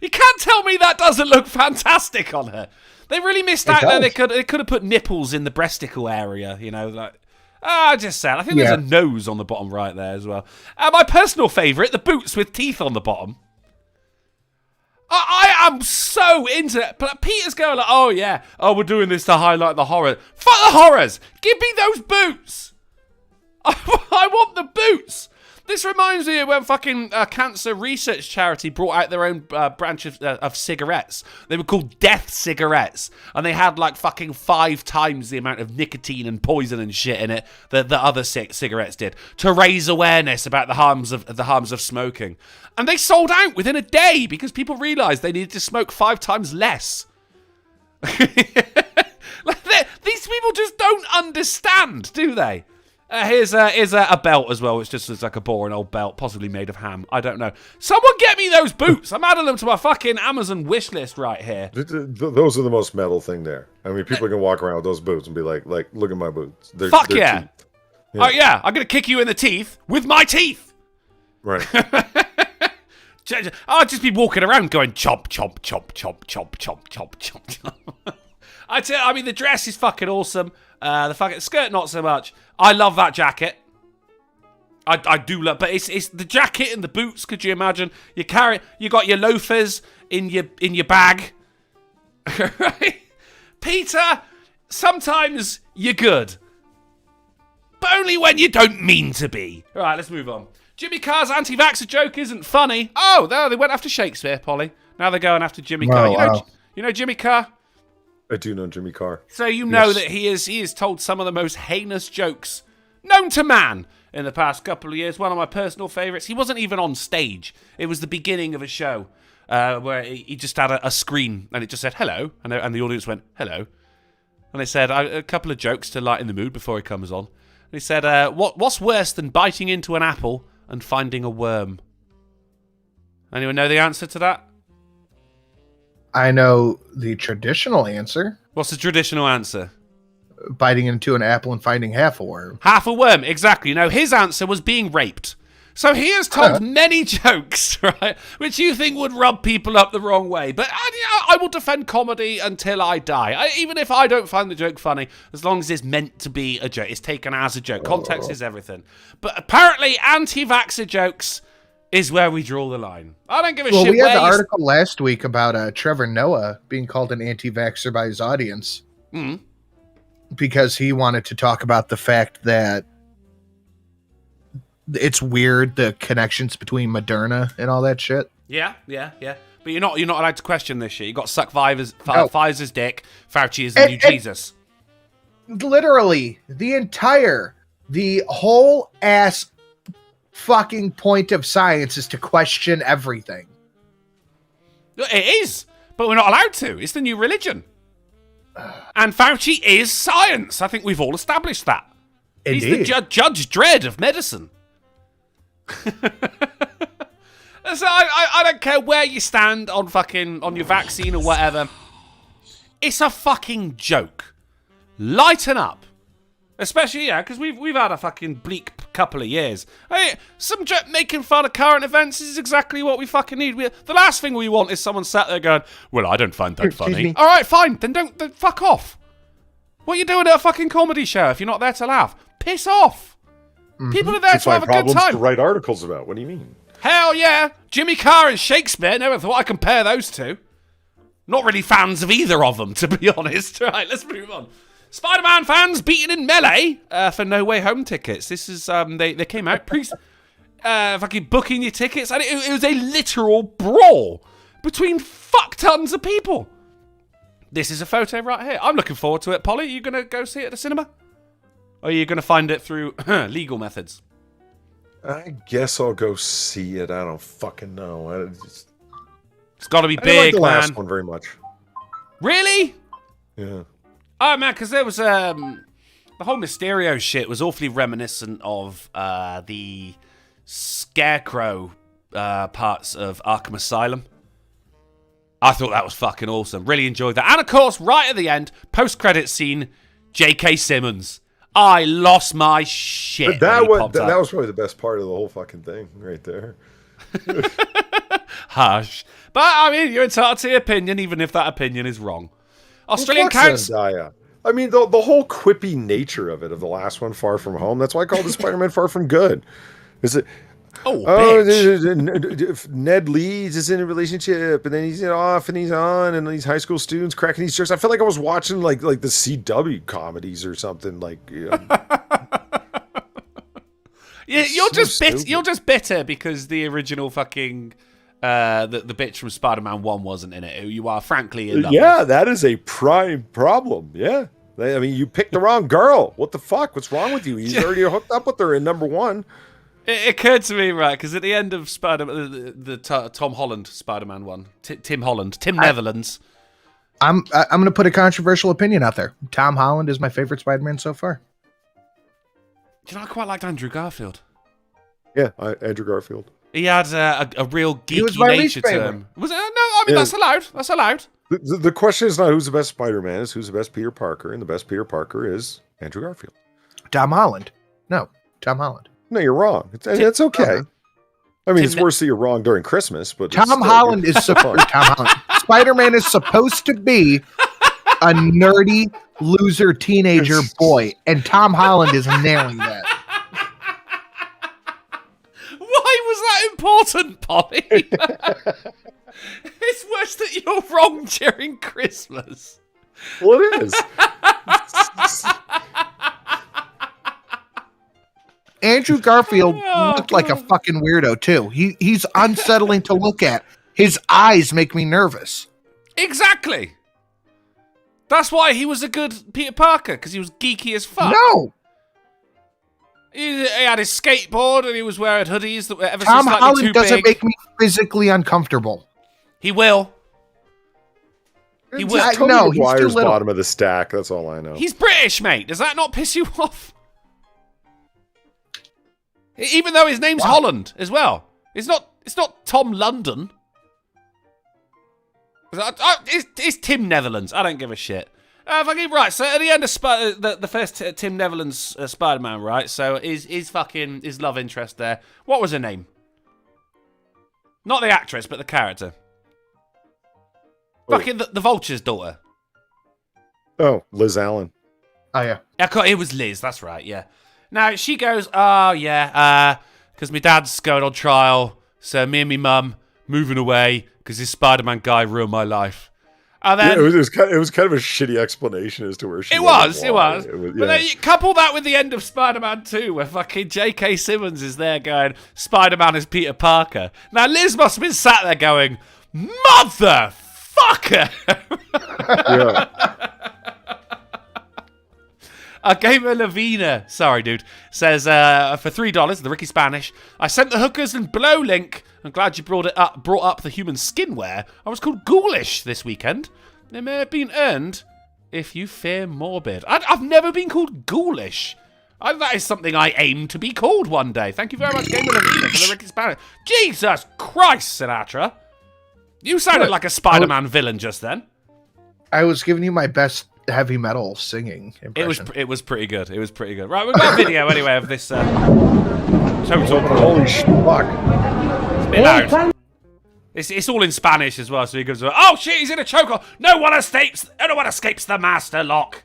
You can't tell me that doesn't look fantastic on her. They really missed out there. They could have put nipples in the breasticle area, you know, like. I just said. I think there's a nose on the bottom right there as well. My personal favourite, the boots with teeth on the bottom. I am so into it. But Peter's going like, oh yeah, we're doing this to highlight the horror. Fuck the horrors. Give me those boots. I want the boots. This reminds me of when fucking cancer research charity brought out their own branch of cigarettes. They were called death cigarettes, and they had like fucking 5 times the amount of nicotine and poison and shit in it that the other cigarettes did to raise awareness about the harms of smoking. And they sold out within a day because people realised they needed to smoke 5 times less. These people just don't understand, do they? Here's a belt as well, which just looks like a boring old belt, possibly made of ham. I don't know. Someone get me those boots. I'm adding them to my fucking Amazon wish list right here. Those are the most metal thing there. I mean, people can walk around with those boots and be like, look at my boots. They're Yeah. cheap. Oh, yeah. I'm going to kick you in the teeth with my teeth. Right. I'll just be walking around going chomp, chomp, chomp, chomp, chomp, chomp, chomp, chomp, chomp. I mean, the dress is fucking awesome. The fucking skirt, not so much. I love that jacket. I do love, but it's the jacket and the boots. Could you imagine? You got your loafers in your bag. Right? Peter, sometimes you're good, but only when you don't mean to be. All right, let's move on. Jimmy Carr's anti-vaxxer joke isn't funny. Oh, no, they went after Shakespeare, Polly. Now they're going after Jimmy Carr. You know Jimmy Carr? I do know Jimmy Carr. So you know that he has told some of the most heinous jokes known to man in the past couple of years. One of my personal favourites. He wasn't even on stage. It was the beginning of a show where he just had a screen and it just said hello, and the audience went hello, and they said a couple of jokes to lighten the mood before he comes on. And he said, "What's worse than biting into an apple and finding a worm?" Anyone know the answer to that? I know the traditional answer. What's the traditional answer? Biting into an apple and finding half a worm. Half a worm, exactly. No, his answer was being raped. So he has told many jokes, right, which you think would rub people up the wrong way. But I will defend comedy until I die. Even if I don't find the joke funny, as long as it's meant to be a joke. It's taken as a joke. Context is everything. But apparently anti-vaxxer jokes is where we draw the line. I don't give a shit. Well, we had the article last week about Trevor Noah being called an anti-vaxxer by his audience. Because he wanted to talk about the fact that it's weird, the connections between Moderna and all that shit. Yeah. But you're not allowed to question this shit. You got to suck Pfizer's dick. Fauci is the new Jesus. Literally, the whole ass fucking point of science is to question everything. It is, but we're not allowed to. It's the new religion. And Fauci is science. I think we've all established that. Indeed. He's the Judge Dredd of medicine. So I don't care where you stand on your vaccine or whatever. It's a fucking joke. Lighten up. Especially, because we've had a fucking bleak couple of years. Hey, some making fun of current events is exactly what we fucking need. The last thing we want is someone sat there going, well, I don't find that funny. All right, fine. Then don't fuck off. What are you doing at a fucking comedy show if you're not there to laugh? Piss off. People are there to have a good time. To write articles about. What do you mean? Hell yeah. Jimmy Carr and Shakespeare. Never thought I'd compare those two. Not really fans of either of them, to be honest. Right, let's move on. Spider-Man fans beaten in melee for No Way Home tickets. This is they came out fucking booking your tickets, and it was a literal brawl between fuck tons of people. This is a photo right here. I'm looking forward to it. Polly, are you gonna go see it at the cinema, or are you gonna find it through legal methods? I guess I'll go see it. I don't fucking know. It's got to be big, I didn't like the man. last one very much. Really? Yeah. Oh man, because there was the whole Mysterio shit was awfully reminiscent of the Scarecrow parts of Arkham Asylum. I thought that was fucking awesome. Really enjoyed that. And of course, right at the end, post-credit scene, J.K. Simmons. I lost my shit. That was probably the best part of the whole fucking thing, right there. Hush. But I mean, you're entitled to your opinion, even if that opinion is wrong. Australian counts. I mean, the whole quippy nature of the last one, Far From Home. That's why I called it Spider-Man Far From Good. Is it? Ned Leeds is in a relationship, and then he's off, and he's on, and these high school students cracking these jokes. I feel like I was watching like the CW comedies or something. Like, you're just bitter because the original fucking the bitch from Spider-Man 1 wasn't in it. Who you are frankly in love with. That is a prime problem. Yeah, I mean, you picked the wrong girl. What the fuck? What's wrong with you? He's already hooked up with her in number 1. It occurred to me, right, because at the end of the Tom Holland Spider-Man 1, Tim Netherlands. I'm going to put a controversial opinion out there. Tom Holland is my favorite Spider-Man so far. Do you know, I quite liked Andrew Garfield. Yeah, Andrew Garfield. He had a real geeky nature to him. Was it? No, I mean, that's allowed. That's allowed. The question is not who's the best Spider-Man, it's who's the best Peter Parker, and the best Peter Parker is Andrew Garfield. Tom Holland. No, Tom Holland. No, you're wrong. It's okay. I mean, it's worse that you're wrong during Christmas, but Tom Holland is supposed. Spider-Man is supposed to be a nerdy loser teenager boy, and Tom Holland is nailing that. important, Polly. It's worse that you're wrong during Christmas. Well, it is. Andrew Garfield looked like a fucking weirdo too. He's unsettling to look at. His eyes make me nervous. Exactly. That's why he was a good Peter Parker, because he was geeky as fuck. No, He had his skateboard and he was wearing hoodies that were ever Tom so slightly Holland too doesn't big. make me physically uncomfortable. He will. He will. I- Tobey no, he's too Maguire's little. bottom of the stack. That's all I know. He's British, mate. Does that not piss you off? Even though his name's Holland as well. It's not Tom London. It's Tim Netherlands. I don't give a shit. Right, so at the end of the first Tim Netherlands Spider-Man, right? So his love interest there. What was her name? Not the actress, but the character. Fucking the Vulture's daughter. Oh, Liz Allen. Oh yeah. It was Liz, that's right, yeah. Now, she goes, oh, yeah, because my dad's going on trial, so me and my mum moving away because this Spider-Man guy ruined my life. And then, Yeah, it was kind of a shitty explanation as to where she It was. was. Yeah. But then you couple that with the end of Spider-Man 2, where fucking J.K. Simmons is there going, Spider-Man is Peter Parker. Now, Liz must have been sat there going, motherfucker! Yeah. Gamer Lavina, sorry dude, says, for $3, the Ricky Spanish, I sent the hookers and blow link. I'm glad you brought up the human skinwear. I was called Ghoulish this weekend. They may have been earned if you fear morbid. I've never been called Ghoulish. That is something I aim to be called one day. Thank you very much, Gamer Lavina, for the Ricky Spanish. Jesus Christ, Sinatra. You sounded like a Spider-Man villain just then. I was giving you my best heavy metal singing impression. It was pretty good. It was pretty good. Right, we've got a video anyway of this total. Holy fuck. It's a bit loud. It's all in Spanish as well, so he goes, oh shit, he's in a chokehold. No one escapes the master lock.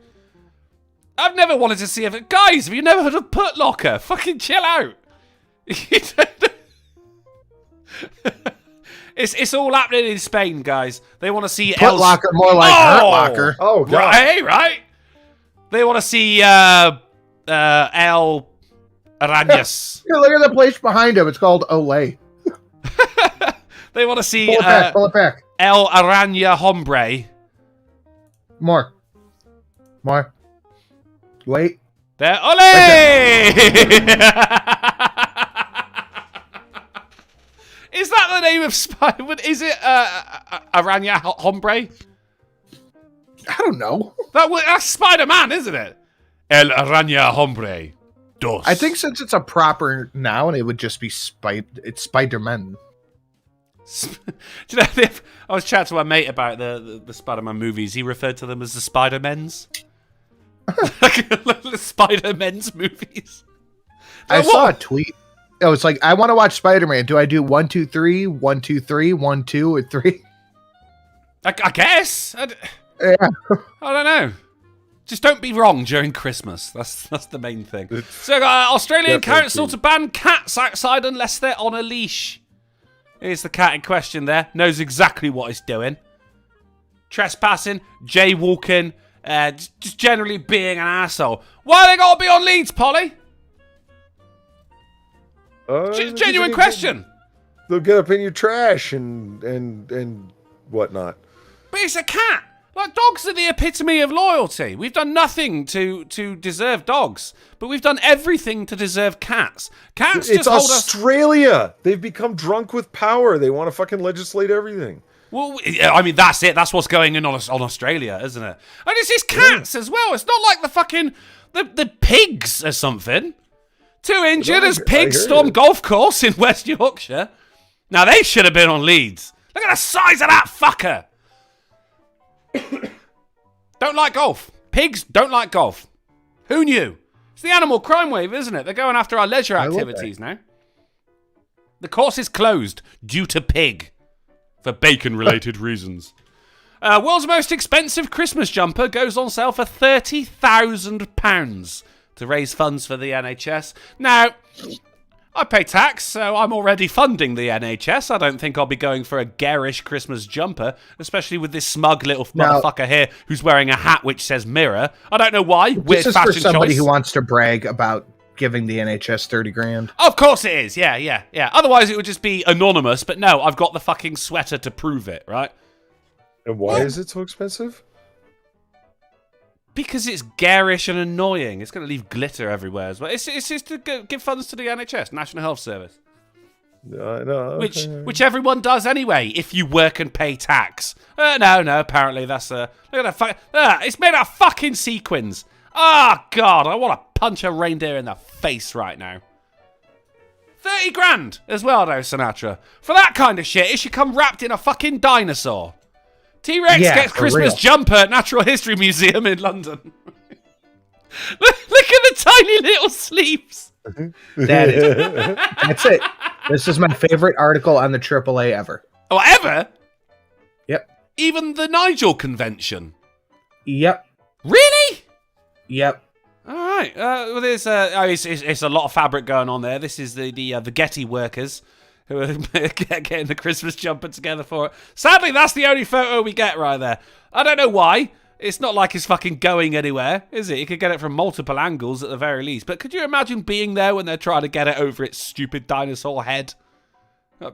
I've never wanted to see it. Guys, have you never heard of Put Locker? Fucking chill out. It's all happening in Spain, guys. They want to see Put Locker, more like Hurt Locker. Oh, God. Right. They want to see El Arañas. Here, look at the place behind him. It's called AaA. They want to see Pull it back. El Araña Hombre. More. Wait. There, ole! Is that the name of Spider? Is it Araña Hombre? I don't know. That's Spider-Man, isn't it? El Araña Hombre. Dos. I think since it's a proper noun, it would just be it's Spider-Man. Do you know, I was chatting to my mate about the Spider-Man movies. He referred to them as the Spider-Mens. The Spider-Men's movies. I saw a tweet. It was like, I want to watch Spider-Man. Do I do 1, 2, 3, 1, 2, 3, 1, 2, or 3? I guess. Yeah. I don't know. Just don't be wrong during Christmas. That's the main thing. So, Australian council to ban cats outside unless they're on a leash. Here's the cat in question there. Knows exactly what it's doing. Trespassing, jaywalking, just generally being an asshole. Why they gotta be on leads, Polly? Genuine question. They'll get up in your trash and whatnot. But it's a cat. Like, dogs are the epitome of loyalty. We've done nothing to deserve dogs, but we've done everything to deserve cats. Cats It's just hold us. Australia. They've become drunk with power. They want to fucking legislate everything. Well, I mean, that's it. That's what's going on Australia, isn't it? And it's just cats as well. It's not like the fucking the pigs or something. 2 injured as pigs storm golf course in West Yorkshire. Now they should have been on leads. Look at the size of that fucker. Don't like golf. Pigs don't like golf. Who knew? It's the animal crime wave, isn't it? They're going after our leisure activities now. The course is closed due to pig. For bacon-related reasons. World's most expensive Christmas jumper goes on sale for £30,000 to raise funds for the NHS. Now, I pay tax, so I'm already funding the NHS. I don't think I'll be going for a garish Christmas jumper, especially with this smug little motherfucker here who's wearing a hat which says mirror. I don't know why. Weird this is fashion for somebody choice. who wants to brag about giving the NHS 30 grand. Of course it is. Yeah. Otherwise it would just be anonymous, but no, I've got the fucking sweater to prove it, right? And why is it so expensive? Because it's garish and annoying. It's going to leave glitter everywhere as well. It's just to give funds to the NHS, National Health Service. No, Which everyone does anyway, if you work and pay tax. No, apparently that's look at that. It's made out of fucking sequins. Oh, God, I want to punch a reindeer in the face right now. 30 grand as well, though, Sinatra. For that kind of shit, it should come wrapped in a fucking dinosaur. T-Rex gets Christmas jumper at Natural History Museum in London. Look at the tiny little sleeves. That's it. This is my favorite article on the AAA ever. Oh, ever? Yep. Even the Nigel convention? Yep. Really? Yep. All right. Well, there's it's a lot of fabric going on there. This is the Getty workers who are getting the Christmas jumper together for it. Sadly, that's the only photo we get right there. I don't know why. It's not like it's fucking going anywhere, is it? You could get it from multiple angles at the very least. But could you imagine being there when they're trying to get it over its stupid dinosaur head?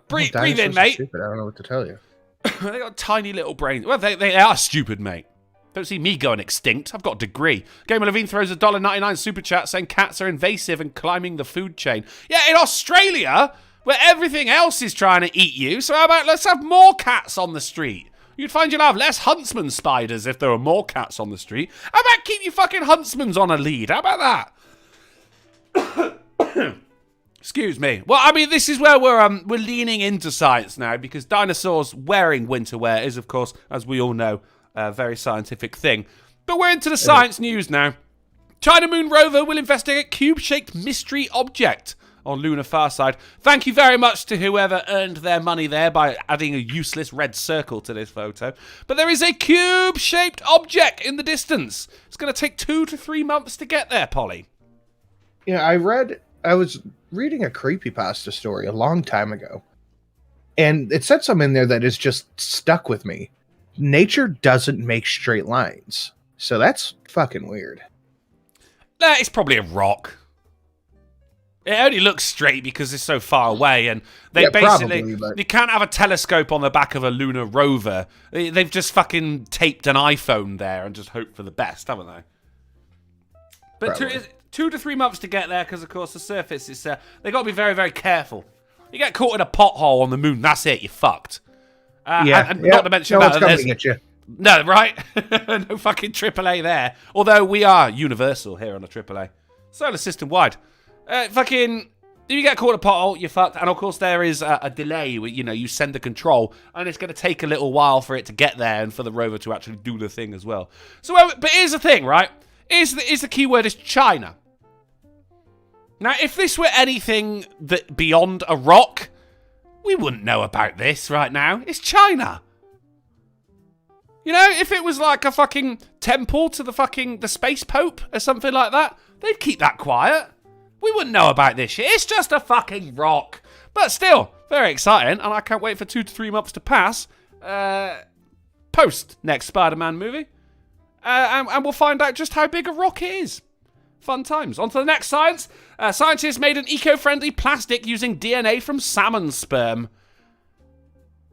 Breathe in, mate. Stupid. I don't know what to tell you. They got tiny little brains. Well, they are stupid, mate. Don't see me going extinct. I've got a degree. Gamer Levine throws a $1.99 super chat saying cats are invasive and climbing the food chain. Yeah, in Australia, where everything else is trying to eat you, so how about let's have more cats on the street? You'd find you'd have less huntsman spiders if there were more cats on the street. How about keep your fucking huntsmans on a lead? How about that? Excuse me. Well, I mean, this is where we're leaning into science now, because dinosaurs wearing winter wear is, of course, as we all know, a very scientific thing. But we're into the science news now. China Moon rover will investigate cube-shaped mystery object on lunar far side. Thank you very much to whoever earned their money there by adding a useless red circle to this photo. But there is a cube-shaped object in the distance. It's going to take 2 to 3 months to get there, Polly. Yeah, I was reading a creepypasta story a long time ago, and it said something in there that is just stuck with me. Nature doesn't make straight lines, so that's fucking weird. It's probably a rock. It only looks straight because it's so far away, and they basically you can't have a telescope on the back of a lunar rover. They've just fucking taped an iPhone there and just hoped for the best, haven't they? But 2 to 3 months to get there, because of course the surface is they got to be very, very careful. You get caught in a pothole on the moon, that's it, you're fucked. And not to mention no one's coming at you. No, right? No fucking AAA there. Although we are universal here on the AAA. Solar system wide. Fucking, if you get caught in a pothole, you're fucked. And of course there is a delay. You send the control, and it's going to take a little while for it to get there and for the rover to actually do the thing as well. So, but here's the thing, right? Is the keyword is China. Now, if this were anything that beyond a rock, we wouldn't know about this right now. It's China. You know, if it was like a fucking temple to the space pope or something like that, they'd keep that quiet. We wouldn't know about this shit. It's just a fucking rock. But still, very exciting, and I can't wait for 2 to 3 months to pass. Post next Spider-Man movie. And we'll find out just how big a rock it is. Fun times. On to the next science. Scientists made an eco-friendly plastic using DNA from salmon sperm.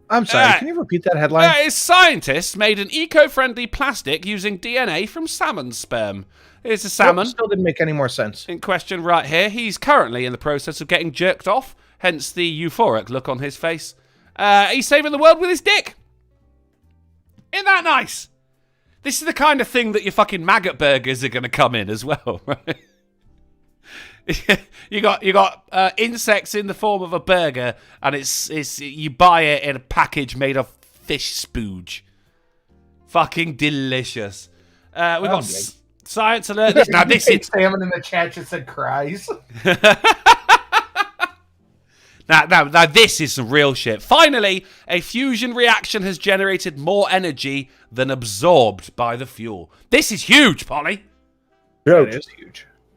I'm sorry, can you repeat that headline? Scientists made an eco-friendly plastic using DNA from salmon sperm. Here's the salmon. Still didn't make any more sense. In question right here. He's currently in the process of getting jerked off, hence the euphoric look on his face. He's saving the world with his dick. Isn't that nice? This is the kind of thing that your fucking maggot burgers are going to come in as well, right? you got insects in the form of a burger, and it's you buy it in a package made of fish spooge. Fucking delicious. We got science alert. Now this is salmon in the chat just said cries. Now this is some real shit. Finally, a fusion reaction has generated more energy than absorbed by the fuel. This is huge, Polly. Yeah, It is huge.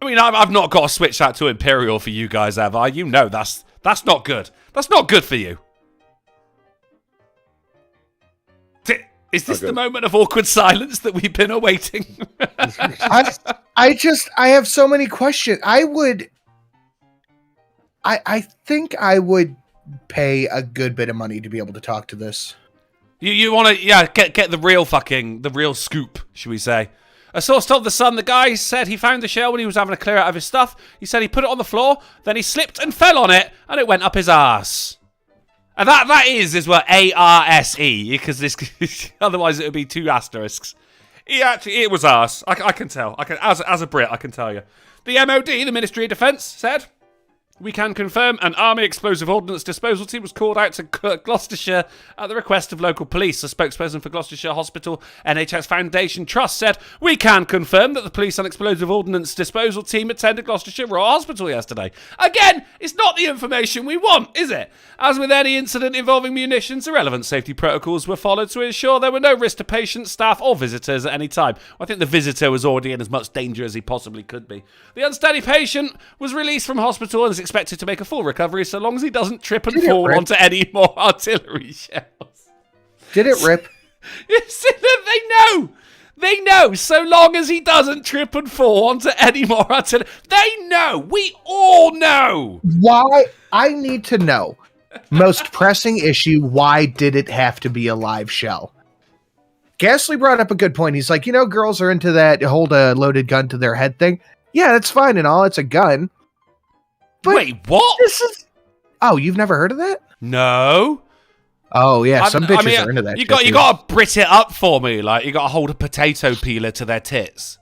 I mean, I've not got to switch that to Imperial for you guys, have I? You know that's not good. That's not good for you. Is this the moment of awkward silence that we've been awaiting? I have so many questions. I think I would pay a good bit of money to be able to talk to this. You want to, get the real scoop, should we say. A source told The Sun the guy said he found the shell when he was having a clear out of his stuff. He said he put it on the floor, then he slipped and fell on it, and it went up his arse. And that is what A-R-S-E, because this otherwise it would be 2 asterisks. It was arse. I can tell. As a Brit, I can tell you. The MOD, the Ministry of Defence, said, we can confirm an Army Explosive Ordnance Disposal team was called out to Gloucestershire at the request of local police. A spokesperson for Gloucestershire Hospital NHS Foundation Trust said, we can confirm that the police and explosive ordnance disposal team attended Gloucestershire Royal Hospital yesterday. Again, it's not the information we want, is it? As with any incident involving munitions, the relevant safety protocols were followed to ensure there were no risk to patients, staff or visitors at any time. I think the visitor was already in as much danger as he possibly could be. The unsteady patient was released from hospital and is expected to make a full recovery so long as he doesn't trip and fall onto any more artillery shells. Did it rip? They know. So long as he doesn't trip and fall onto any more artillery. They know. We all know. Why? I need to know. Most pressing issue, why did it have to be a live shell? Ghastly brought up a good point. He's like, girls are into that hold a loaded gun to their head thing. Yeah, that's fine and all. It's a gun. But wait, what? Oh, you've never heard of that? No. Oh yeah, some bitches are into that. You got to Brit it up for me, like you got to hold a potato peeler to their tits.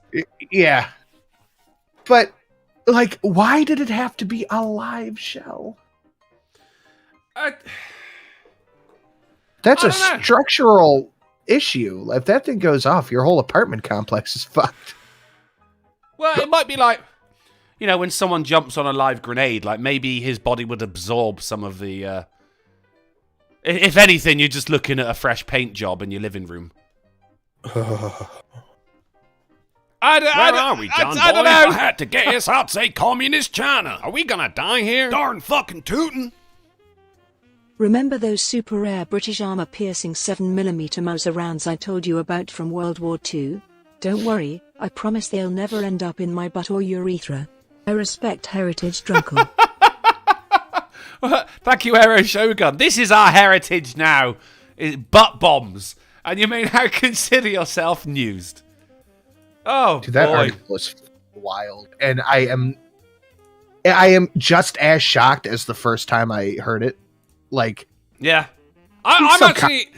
Yeah, but like, why did it have to be a live shell? That's a structural issue. If that thing goes off, your whole apartment complex is fucked. Well, it might be like, when someone jumps on a live grenade, like maybe his body would absorb some of the. If anything, you're just looking at a fresh paint job in your living room. Where are we, John Boy? I don't know. If I had to guess, I'd say Communist China. Are we gonna die here? Darn fucking tootin'. Remember those super rare British armor-piercing 7mm Mauser rounds I told you about from World War II? Don't worry, I promise they'll never end up in my butt or urethra. I respect heritage, Drunken. Thank you, Aero Shogun. This is our heritage now. Butt bombs. And you may now consider yourself newsed. Oh, dude, that boy. article was wild. And I am just as shocked as the first time I heard it. Like, yeah. I'm actually...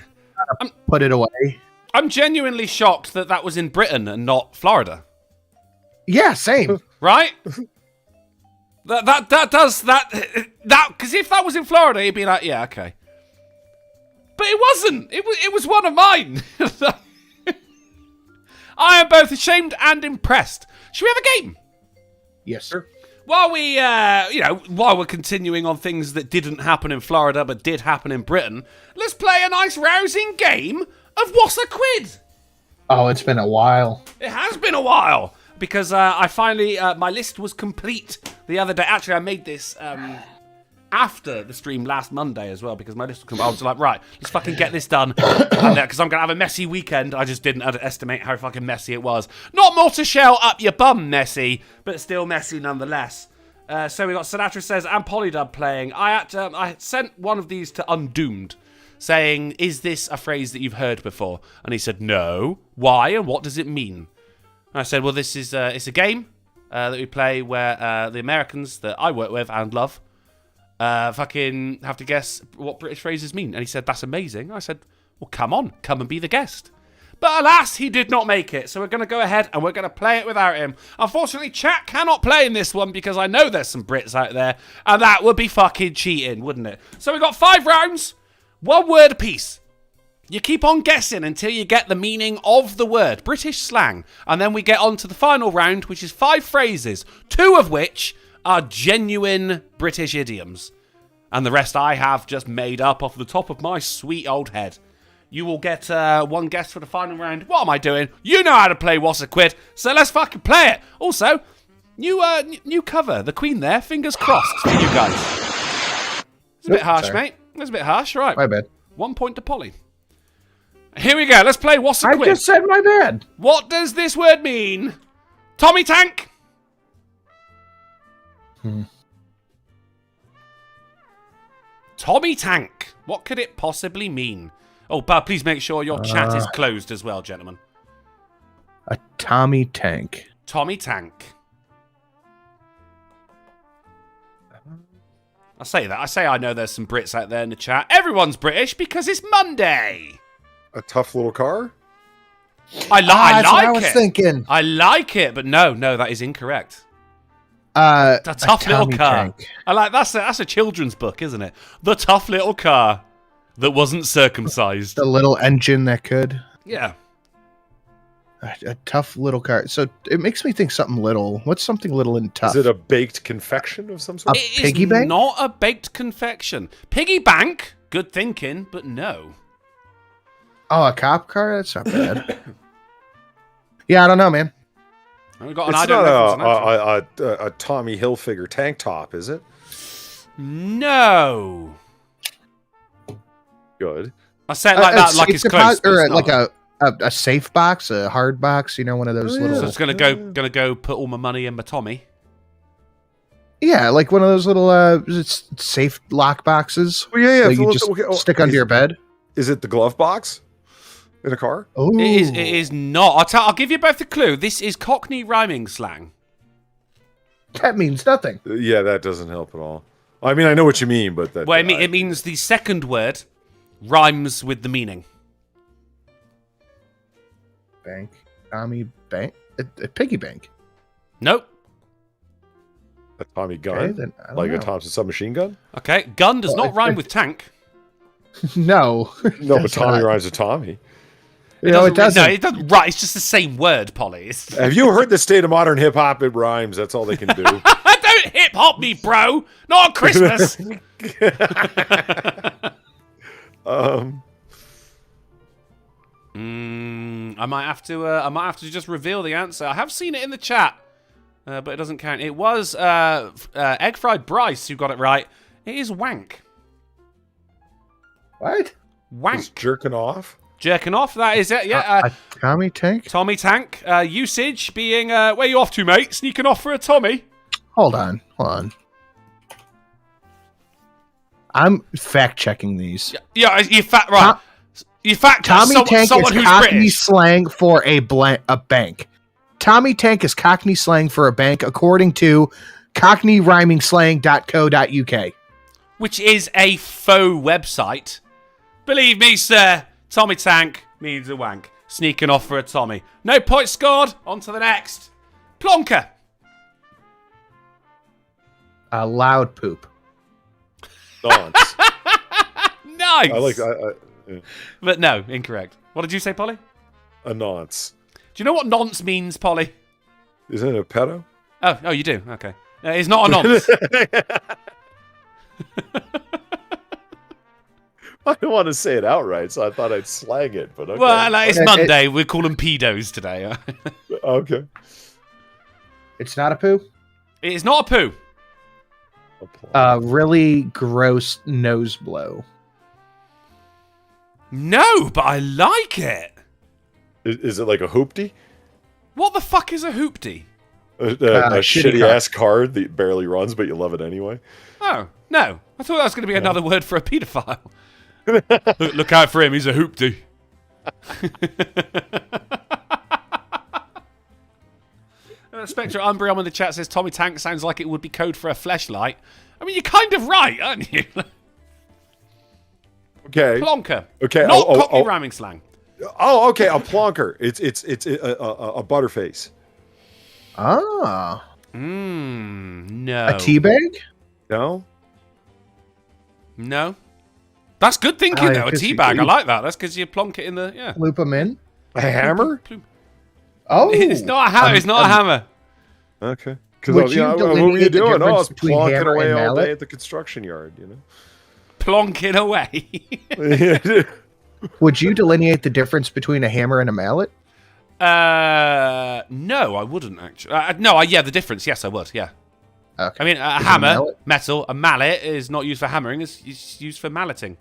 put it away. I'm genuinely shocked that was in Britain and not Florida. Yeah, same. Right? That because if that was in Florida, you'd be like, yeah, okay. But it wasn't. It was one of mine. I am both ashamed and impressed. Should we have a game? Yes, sir. While we're continuing on things that didn't happen in Florida but did happen in Britain, let's play a nice rousing game of What's a Quid? Oh, it's been a while. It has been a while. Because I finally, my list was complete the other day. Actually, I made this after the stream last Monday as well, because my list was complete. I was like, right, let's fucking get this done. Because I'm going to have a messy weekend. I just didn't estimate how fucking messy it was. Not mortar shell up your bum messy, but still messy nonetheless. So we got Sinatra Says and Polydub playing. I sent one of these to Undoomed, saying, is this a phrase that you've heard before? And he said, no. Why and what does it mean? I said, well, this is it's a game that we play where the Americans that I work with and love fucking have to guess what British phrases mean. And he said, that's amazing. I said, well, come on, come and be the guest. But alas, he did not make it. So we're going to go ahead and we're going to play it without him. Unfortunately, chat cannot play in this one because I know there's some Brits out there. And that would be fucking cheating, wouldn't it? So we got 5 rounds, 1 word apiece. You keep on guessing until you get the meaning of the word, British slang. And then we get on to the final round, which is 5 phrases, 2 of which are genuine British idioms. And the rest I have just made up off the top of my sweet old head. You will get 1 guess for the final round. What am I doing? You know how to play What's a Quid, so let's fucking play it. Also, New cover. The Queen there. Fingers crossed for you guys. It's a bit harsh, sorry. mate. It's a bit harsh. Right. My bad. 1 point to Polly. Here we go. Let's play What's a I Quiz. just said my bad. What does this word mean? Tommy Tank. Tommy Tank. What could it possibly mean? Oh, but please make sure your chat is closed as well, gentlemen. A Tommy Tank. Tommy Tank. I say that. I say I know there's some Brits out there in the chat. Everyone's British because it's Monday. A tough little car? I That's what like I was it. thinking. I like it, but no, that is incorrect. A A tough little Tommy car. Tank. I like that's a children's book, isn't it? The tough little car that wasn't circumcised. The little engine that could. Yeah. A tough little car. So it makes me think something little. What's something little and tough? Is it a baked confection of some sort? A It piggy is bank? not a baked confection. Piggy bank, good thinking, but no. Oh, a cop car? That's not bad. Yeah, I don't know, man. I've got an It's I don't know if it's an answer. not a Tommy Hilfiger tank top, is it? No. Good. I said it like that, like it's close. but Or it's like not. a safe box, a hard box, one of those So little... it's gonna go put all my money in my Tommy. Yeah, like one of those little safe lock boxes. Well, yeah. That you just stick under your bed. Is it the glove box in a car? Oh, It is not. I'll give you both a clue. This is Cockney rhyming slang. That means nothing. Yeah, that doesn't help at all. I mean, I know what you mean, but that. Well, it means the second word rhymes with the meaning. Bank. Tommy Bank. A piggy bank. Nope. A Tommy gun, Okay, then I don't like know. a Thompson submachine gun. Okay. Gun does Well, not rhyme with tank. No. No, but That's Tommy not. rhymes with Tommy. It doesn't. No, it doesn't. Right. It's just the same word, Polly. It's, Have you heard the state of modern hip hop? It rhymes. That's all they can do. don't hip hop me, bro. Not on Christmas. I might have to just reveal the answer. I have seen it in the chat, but it doesn't count. It was Egg Fried Bryce who got it right. It is wank. What? Wank. It's jerking off. Jerking off. That is it. Yeah. A Tommy Tank? Tommy Tank. Usage being where you off to, mate? Sneaking off for a Tommy. Hold on. I'm fact checking these. Yeah. You fact right. You fact check Tommy Tank someone is who's Cockney British. slang for a bank. Tommy Tank is Cockney slang for a bank, according to cockneyrhymingslang.co.uk. Which is a faux website. Believe me, sir, Tommy Tank means a wank. Sneaking off for a Tommy. No points scored. On to the next. Plonker. A loud poop. Nonce. Nice. I like But no, incorrect. What did you say, Polly? a nonce. Do you know what nonce means, Polly? Isn't it a pedo? Oh, you do? Okay. It's not a nonce. I don't want to say it outright, so I thought I'd slang it. But okay. Well, like, it's Okay, Monday. We call them pedos today. Okay. It's not a poo? It is not a poo. Really gross nose blow. No, but I like it. Is it like a hoopty? What the fuck is a hoopty? A shitty shitty car. ass car that barely runs, but you love it anyway. Oh, no. I thought that was going to be another word for a paedophile. Look out for him. He's a hoopty. Spectre Umbreon in the chat says Tommy Tank sounds like it would be code for a fleshlight. I mean, you're kind of right, aren't you? Okay. Plonker. Okay. Not Cockney rhyming slang. Oh, okay. A plonker. It's a butterface. Ah. No. A tea bag? No. No. That's good thinking, Oh, though. A 'cause tea bag. you- I like that. That's because you plonk it in the... Yeah. Loop them in? A hammer. Oh. It's not a hammer. It's not a hammer. Okay. Would Because you what were you delineate the doing? Oh, I difference was between plonking hammer away and all mallet? day at the construction yard. Plonking away. Would you delineate the difference between a hammer and a mallet? No, I wouldn't actually. Yeah, the difference. Yes, I would. Yeah. Okay. I mean, a Is it hammer, mallet? metal. A mallet is not used for hammering. It's used for malleting.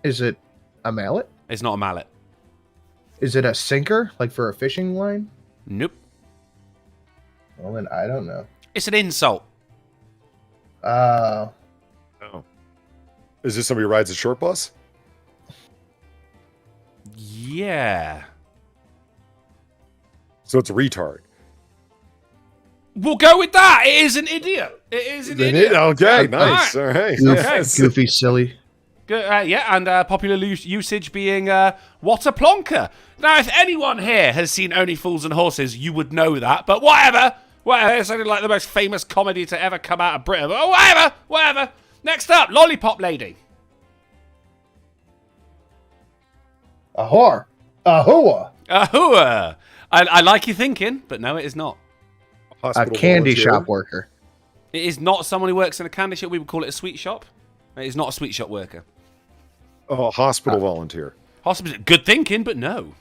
Is it a mallet? It's not a mallet. Is it a sinker, like for a fishing line? Nope. Well, then I don't know. It's an insult. Oh. Is this somebody who rides a short bus? Yeah. So it's a retard. We'll go with that. It is an idiot. It is an idiot. Okay, nice. All right. Yes. Goofy, silly. Good, yeah, and popular usage being what a plonker. Now, if anyone here has seen Only Fools and Horses, you would know that. But whatever. It's only like the most famous comedy to ever come out of Britain. But whatever. Next up, Lollipop Lady. A whore. A hoa. Ahua. I like your thinking, but no, it is not. A Hospital candy volunteer. shop worker. It is not someone who works in a candy shop. We would call it a sweet shop. It is not a sweet shop worker. Oh, hospital volunteer. Hospital. Good thinking, but no.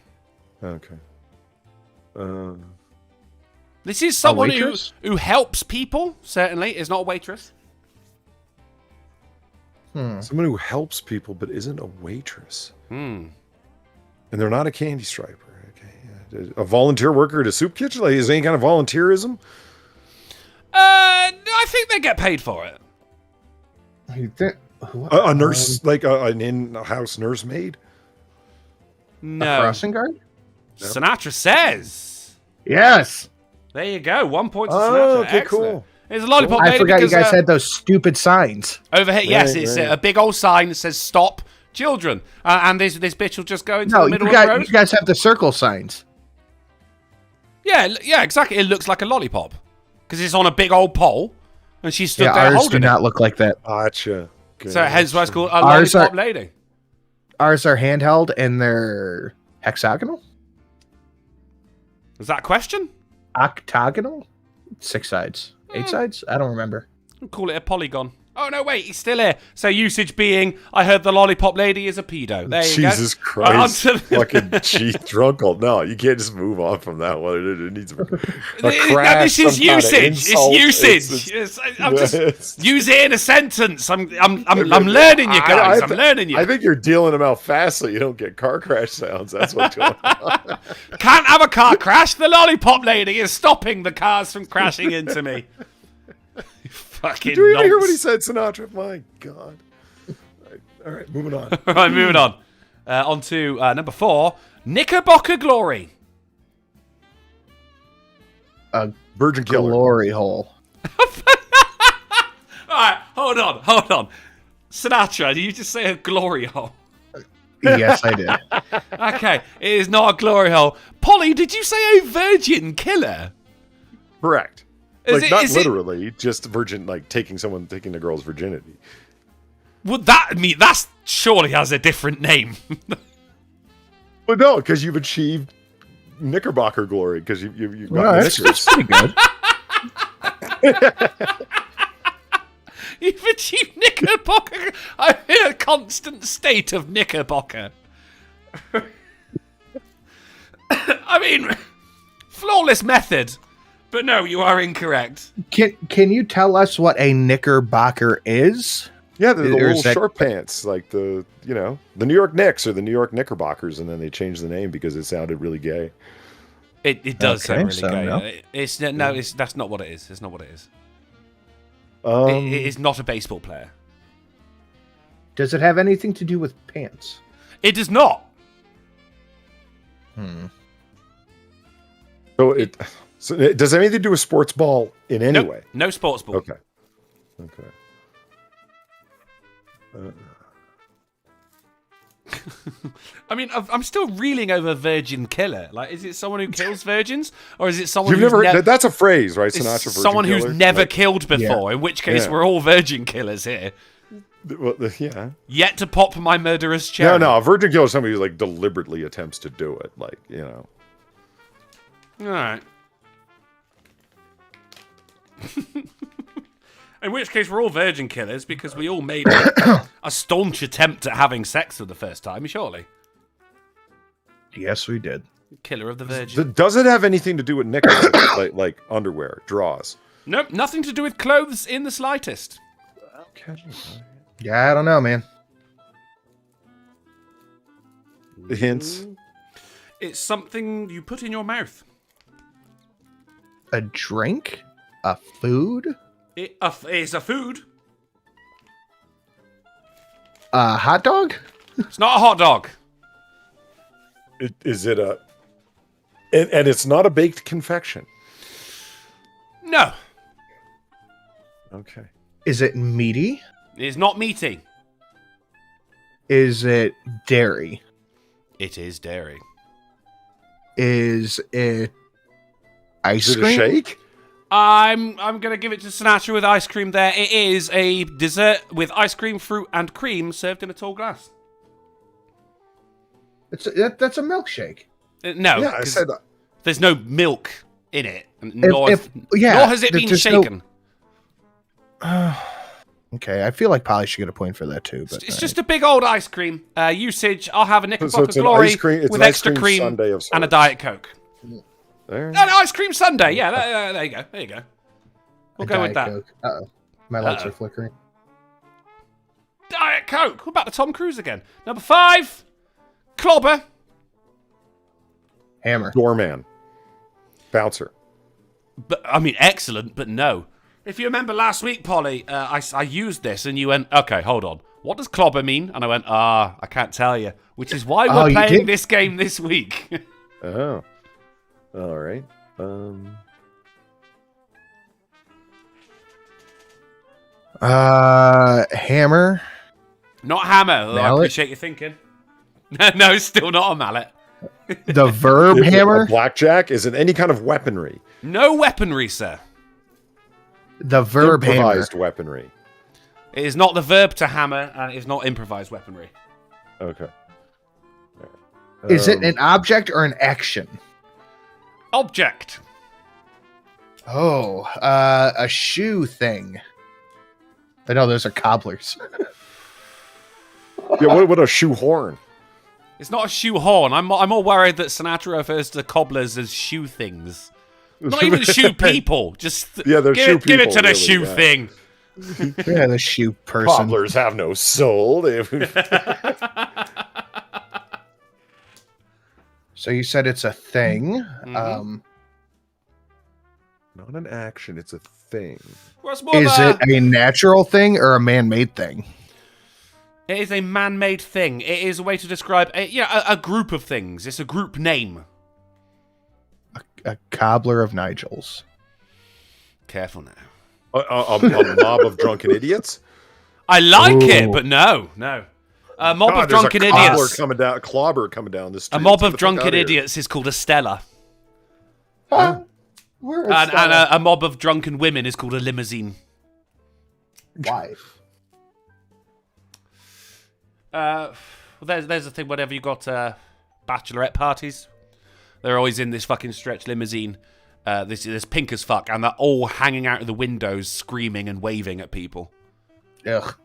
Okay. This is someone waitress? who helps people, certainly. Is not a waitress. Someone who helps people but isn't a waitress. And they're not a candy striper. Okay. A volunteer worker at a soup kitchen? Like, is there any kind of volunteerism? I think they get paid for it. You think, A nurse, like an in-house nursemaid? No. a crossing guard? Sinatra says. Yes. There you go. 1 point to Oh, Sinatra. okay, Excellent. cool. There's a lollipop I lady forgot you because, guys had those stupid signs. over here. Yes, Right, it's right. a big old sign that says "Stop Children," and this bitch will just go into No, the middle of the road. you guys have the circle signs. Yeah, exactly. It looks like a lollipop because it's on a big old pole, and she stood Yeah, there ours do holding it. not look like that. Gotcha. So hence why it's called a Ours lollipop are- lady. Ours are handheld and they're hexagonal, Is that a question? octagonal, 6 sides, 8 sides. I don't remember. We'll call it a polygon. Oh no, wait, he's still here. So usage being, I heard the lollipop lady is a pedo. There you go. Jesus Christ. On to the- Fucking Drunken. No, you can't just move on from that one. It needs a No, crash. this is some kind of usage. insult. It's usage. I'm just use it in a sentence. I'm learning you guys. I'm learning you. I think you're dealing them out fast so you don't get car crash sounds. That's what's going on. Can't have a car crash. The lollipop lady is stopping the cars from crashing into me. Fucking Do you even hear what he nonsense. said, Sinatra? My God. All right, moving on. All right, moving on. On to number 4, Knickerbocker Glory. A Virgin Killer. glory hole. All right, hold on. Sinatra, did you just say a glory hole? Yes, I did. Okay, it is not a glory hole. Polly, did you say a virgin killer? Correct. Is Like, it- not is it- literally, just virgin, like taking the girl's virginity. Would that mean that surely has a different name? But no, because you've achieved Knickerbocker glory, because you've Well, got that's knickers. pretty good. You've achieved Knickerbocker. I'm in a constant state of Knickerbocker. I mean, flawless method. But no, you are incorrect. Can you tell us what a knickerbocker is? Yeah, they're the Or is little that- short pants, like the New York Knicks or the New York Knickerbockers, and then they changed the name because it sounded really gay. It does Okay, sound really so gay. no. That's not what it is. It's not what it is. Um, It is not a baseball player. Does it have anything to do with pants? It does not. so it does it have anything to do with sports ball in any Nope, way? no sports ball. Okay. I mean, I'm still reeling over virgin killer. Like, is it someone who kills virgins, or is it someone You've who's never never? that's a phrase, right? It's Sinatra virgin someone who's killer? never Like, killed before. In which case, Yeah. we're all virgin killers here. yeah. Yet to pop my murderous cherry. No, a virgin killer is somebody who like deliberately attempts to do it. Like, All right. In which case, we're all virgin killers because we all made a staunch attempt at having sex for the first time, surely. Yes, we did. Killer of the Virgin. Does it have anything to do with knickers, like underwear, drawers? Nope, nothing to do with clothes in the slightest. Okay. Yeah, I don't know, man. Hints. It's something you put in your mouth. A drink? A food? It's a food. A hot dog? It's not a hot dog. Is it a... And it's not a baked confection. No. Okay. Is it meaty? It's not meaty. Is it dairy? It is dairy. Is it ice Is it a cream? shake? I'm gonna give it to Sinatra with ice cream there. It is a dessert with ice cream, fruit, and cream served in a tall glass. That's a milkshake. No, Yeah, I said that. there's no milk in it. Nor has it been there's shaken. Okay, I feel like Polly should get a point for that too. But It's just a big old ice cream. Usage, I'll have a So Knickerbocker it's an Glory ice cream- it's with an ice extra cream cream sundae of and a sorts. Diet Coke. There. An ice cream sundae, yeah, there you go. There you go. We'll go with that. Uh-oh. My lights Uh-oh. are flickering. Diet Coke. What about the Tom Cruise again? Number 5, Clobber. Hammer. Doorman. Bouncer. But I mean, excellent, but no. If you remember last week, Polly, I used this and you went, okay, hold on. What does clobber mean? And I went, I can't tell you. Which is why we're you playing did? this game this week. Oh. All right. Hammer. Not hammer. Oh, I Mallet? appreciate you thinking. No, it's still not a mallet. The verb Is it hammer. a blackjack? Is it any kind of weaponry? No weaponry, sir. The verb hammer. Improvised weaponry. It is not the verb to hammer, and it is not improvised weaponry. Okay. Is it an object or an action? Object. Oh, a shoe thing. I know those are cobblers. Yeah, what a shoehorn? It's not a shoehorn. I'm more worried that Sinatra refers to cobblers as shoe things. Not even shoe people. Just Yeah, they're shoe give it people, to the really, shoe yeah. thing. Yeah, the shoe person. Cobblers have no soul. So you said it's a thing. Mm-hmm. Not an action, it's a thing. What's more Is it a natural thing or a man-made thing? It is a man-made thing. It is a way to describe a group of things. It's a group name. A cobbler of Nigels. Careful now. A mob of drunken idiots? I like it, Ooh. but no. A mob God, of there's drunken a clobber idiots. clobber coming down the street. A mob Get of the fuck drunken outta here. idiots is called a Stella. Where is And that? a mob of drunken women is called a limousine. Why? Well, there's the thing. Whenever you got bachelorette parties, they're always in this fucking stretch limousine. This pink as fuck, and they're all hanging out of the windows, screaming and waving at people. Ugh.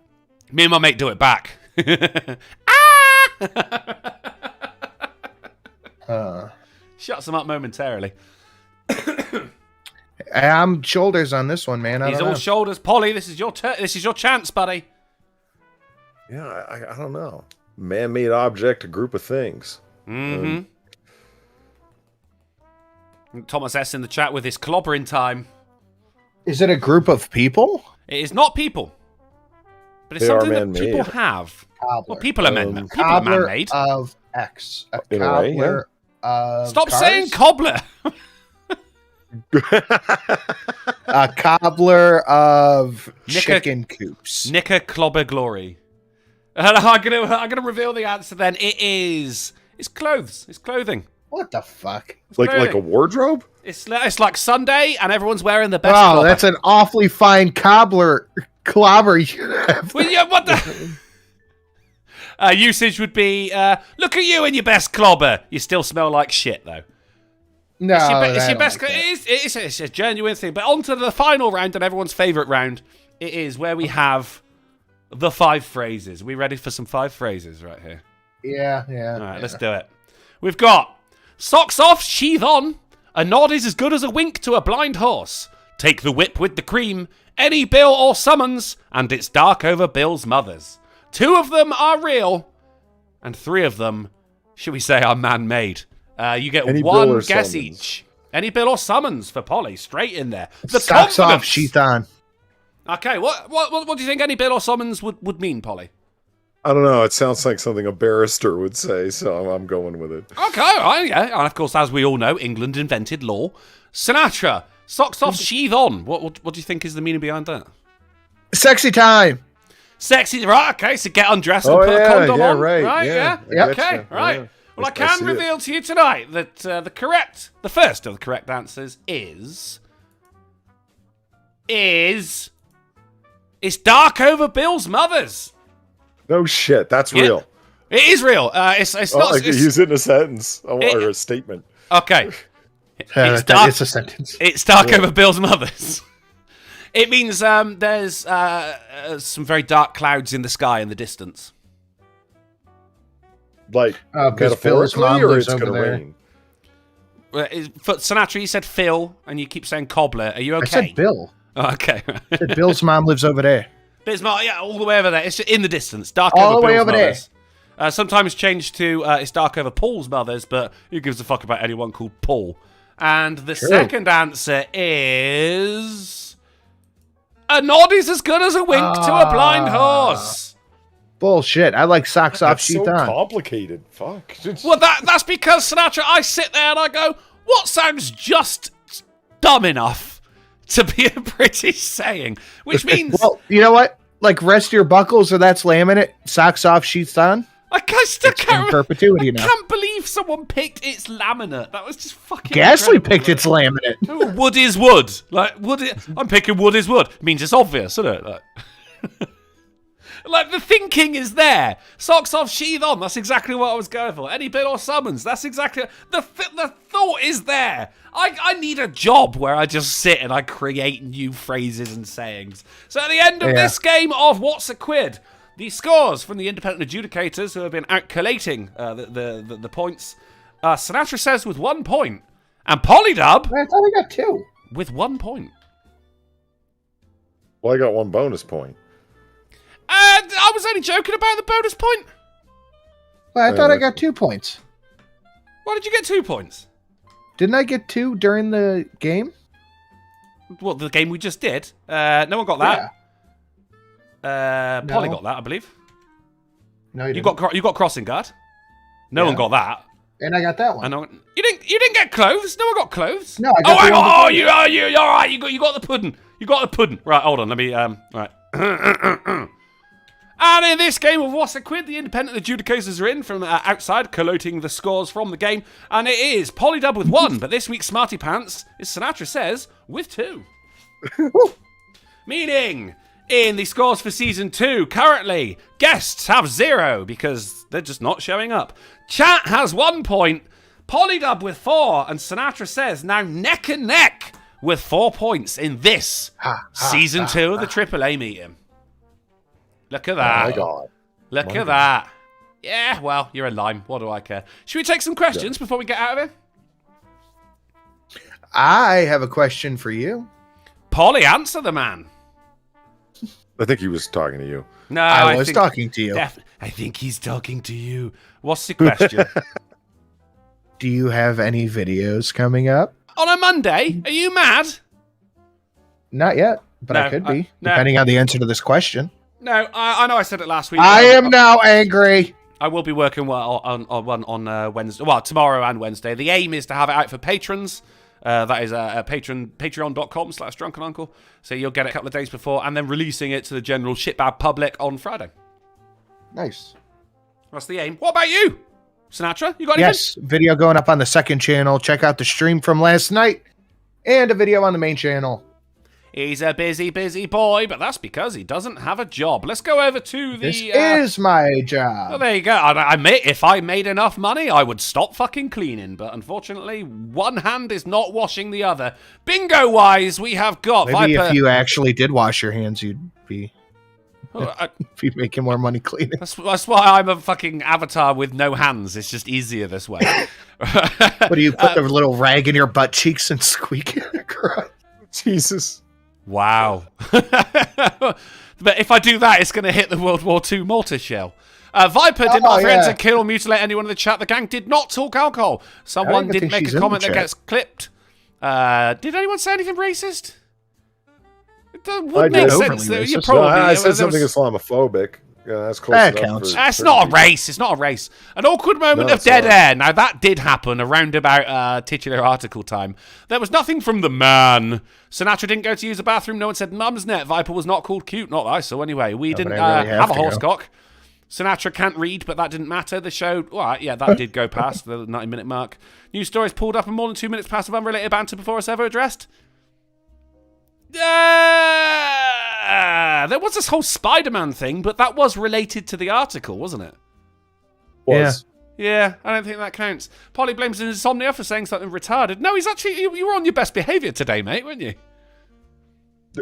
Me and my mate do it back. Shuts them up momentarily. I'm shoulders on this one, man. I He's don't all know. shoulders. Polly, this is your this is your chance, buddy. Yeah, I don't know. Man-made object, a group of things. Mm-hmm. Thomas S. in the chat with his clobbering time. Is it a group of people? It is not people. But it's They are something that man-made. people have. Cobbler. Well, people are man-made. People are Cobbler man-made. of X. A In a way, cobbler of Stop cars? saying cobbler. A cobbler of Nicker- chicken coops. Knicker clobber glory. I'm gonna reveal the answer then. It's clothes. It's clothing. What the fuck? like a wardrobe? It's like Sunday and everyone's wearing the best Wow, clobber. that's an awfully fine clobber you have. Well, yeah, what the... usage would be, look at you in your best clobber. You still smell like shit, though. No, It's I your don't best... like that. It's a genuine thing. But on to the final round and everyone's favourite round. It is where we have the 5 phrases. Are we ready for some 5 phrases right here? Yeah. All right, let's do it. We've got Socks off, sheath on. A nod is as good as a wink to a blind horse. Take the whip with the cream, any bill or summons, and it's dark over Bill's mothers. 2 of them are real, and 3 of them, should we say, are man-made. You get Any one bill or guess summons. each. Any bill or summons for Polly, straight in there. The Socks off, confidence. sheath on. Okay, what do you think any bill or summons would mean, Polly? I don't know. It sounds like something a barrister would say, so I'm going with it. Okay, yeah. And of course, as we all know, England invented law. Sinatra, socks off, sheath on. What do you think is the meaning behind that? Sexy time. Sexy, right? Okay, so get undressed and Oh, put a yeah, condom yeah, on. right, Yeah. yeah. Okay, Gotcha, right. yeah. Well, I I can see it. reveal to you tonight that the first of the correct answers is it's dark over Bill's mothers. No shit. That's Yeah. real. It is real. It's Oh, not. I could use it in a sentence or a statement. Okay. It's dark. a sentence. It's dark over Bill's mothers. It means there's some very dark clouds in the sky in the distance. Like, Oh, 'cause Phil's metaphorically, mom or lives it's going over to there. rain? For Sinatra, you said Phil, and you keep saying cobbler. Are you okay? I said Bill. Oh, okay. I said Bill's mom lives over there. Bismarck, yeah, all the way over there. It's just in the distance. Dark All over the way Bill's over there. mothers. Sometimes changed to it's dark over Paul's mothers, but who gives a fuck about anyone called Paul? And the second answer is a nod is as good as a wink to a blind horse. Bullshit. I like socks off, That's sheath so on. complicated. Fuck. Well, that's because Sinatra. I sit there and I go, what sounds just dumb enough to be a British saying, which means Well, you know what? Like rest your buckles or that's laminate. Socks off, sheath on. I still It's in can't. perpetuity I now. can't believe someone picked its laminate. That was just fucking. Ghastly incredible. picked its laminate. Oh, wood is wood. Like I'm picking wood is wood. Means it's obvious, isn't it? Like, like the thinking is there. Socks off, sheath on. That's exactly what I was going for. Any bit or summons. That's exactly the thought is there. I need a job where I just sit and I create new phrases and sayings. So at the end of this game of What's a Quid, the scores from the independent adjudicators who have been out collating the points. Sinatra says with 1 point, and Polydub I thought I got 2. with 1 point. Well, I got 1 bonus point. And I was only joking about the bonus point. Well, I thought I got 2 points. Why did you get 2 points? Didn't I get 2 during the game? Well, the game we just did. No one got that. Polly No. got that, I believe. No, You got crossing guard. No one got that. and I got that one. And you didn't get clothes. No one got clothes. No, I got Oh, the hang one on. before You all right? You got the pudding. You got the pudding. Right, hold on. Let me right. And in this game of What's a Quid, the independent adjudicators are in from outside, collating the scores from the game. And it is Polydub with 1, but this week's Smarty Pants is Sinatra Says with 2. Meaning, in the scores for Season 2, currently, guests have 0 because they're just not showing up. Chat has 1 point, Polydub with 4, and Sinatra Says now neck and neck with 4 points in this Season 2 of the AAA meeting. Look at that. Oh my god. Look at that. Yeah, well, you're a lime. What do I care? Should we take some questions before we get out of here? I have a question for you. Polly, answer the man. I think he was talking to you. No, I was think, talking to you. I think he's talking to you. What's the question? Do you have any videos coming up? On a Monday? Are you mad? Not yet, but No, I could be, no. depending on the answer to this question. No, I know I said it last week. I am now angry. I will be working on one on Wednesday. Well, tomorrow and Wednesday. The aim is to have it out for patrons. That is patreon.com/drunkenuncle. So you'll get it a couple of days before, and then releasing it to the general shitbag public on Friday. Nice. That's the aim. What about you, Sinatra? You got anything? Yes, video going up on the second channel. Check out the stream from last night and a video on the main channel. He's a busy boy, but that's because he doesn't have a job. Let's go over to the... This is my Well, job. there you go. If I made enough money, I would stop fucking cleaning. But unfortunately, one hand is not washing the other. Bingo-wise, we have got Maybe Viper. if you actually did wash your hands, you'd be If you're making more money cleaning. That's why I'm a fucking avatar with no hands. It's just easier this way. What do you put the little rag in your butt cheeks and squeak it across? Jesus. Wow. But if I do that, it's going to hit the World War II mortar shell. Viper did not threaten to kill or mutilate anyone in the chat. The gang did not talk alcohol. Someone did make a comment that gets clipped. Did anyone say anything racist? It would make sense. You probably, I said something Islamophobic. Yeah, that's close enough. Counts. That's not a race. It's not a race. An awkward moment of dead air. Now, that did happen around about titular article time. There was nothing from the man. Sinatra didn't go to use the bathroom. No one said mum's net. Viper was not called cute. Not that I saw anyway. We didn't have a horsecock. Sinatra can't read, but that didn't matter. The show, that did go past the 90-minute mark. News stories pulled up and more than 2 minutes past of unrelated banter before us ever addressed. There was this whole Spider-Man thing, but that was related to the article, wasn't it? Yeah, I don't think that counts. Polly blames his insomnia for saying something retarded. No, he's actually, you were on your best behaviour today, mate, weren't you?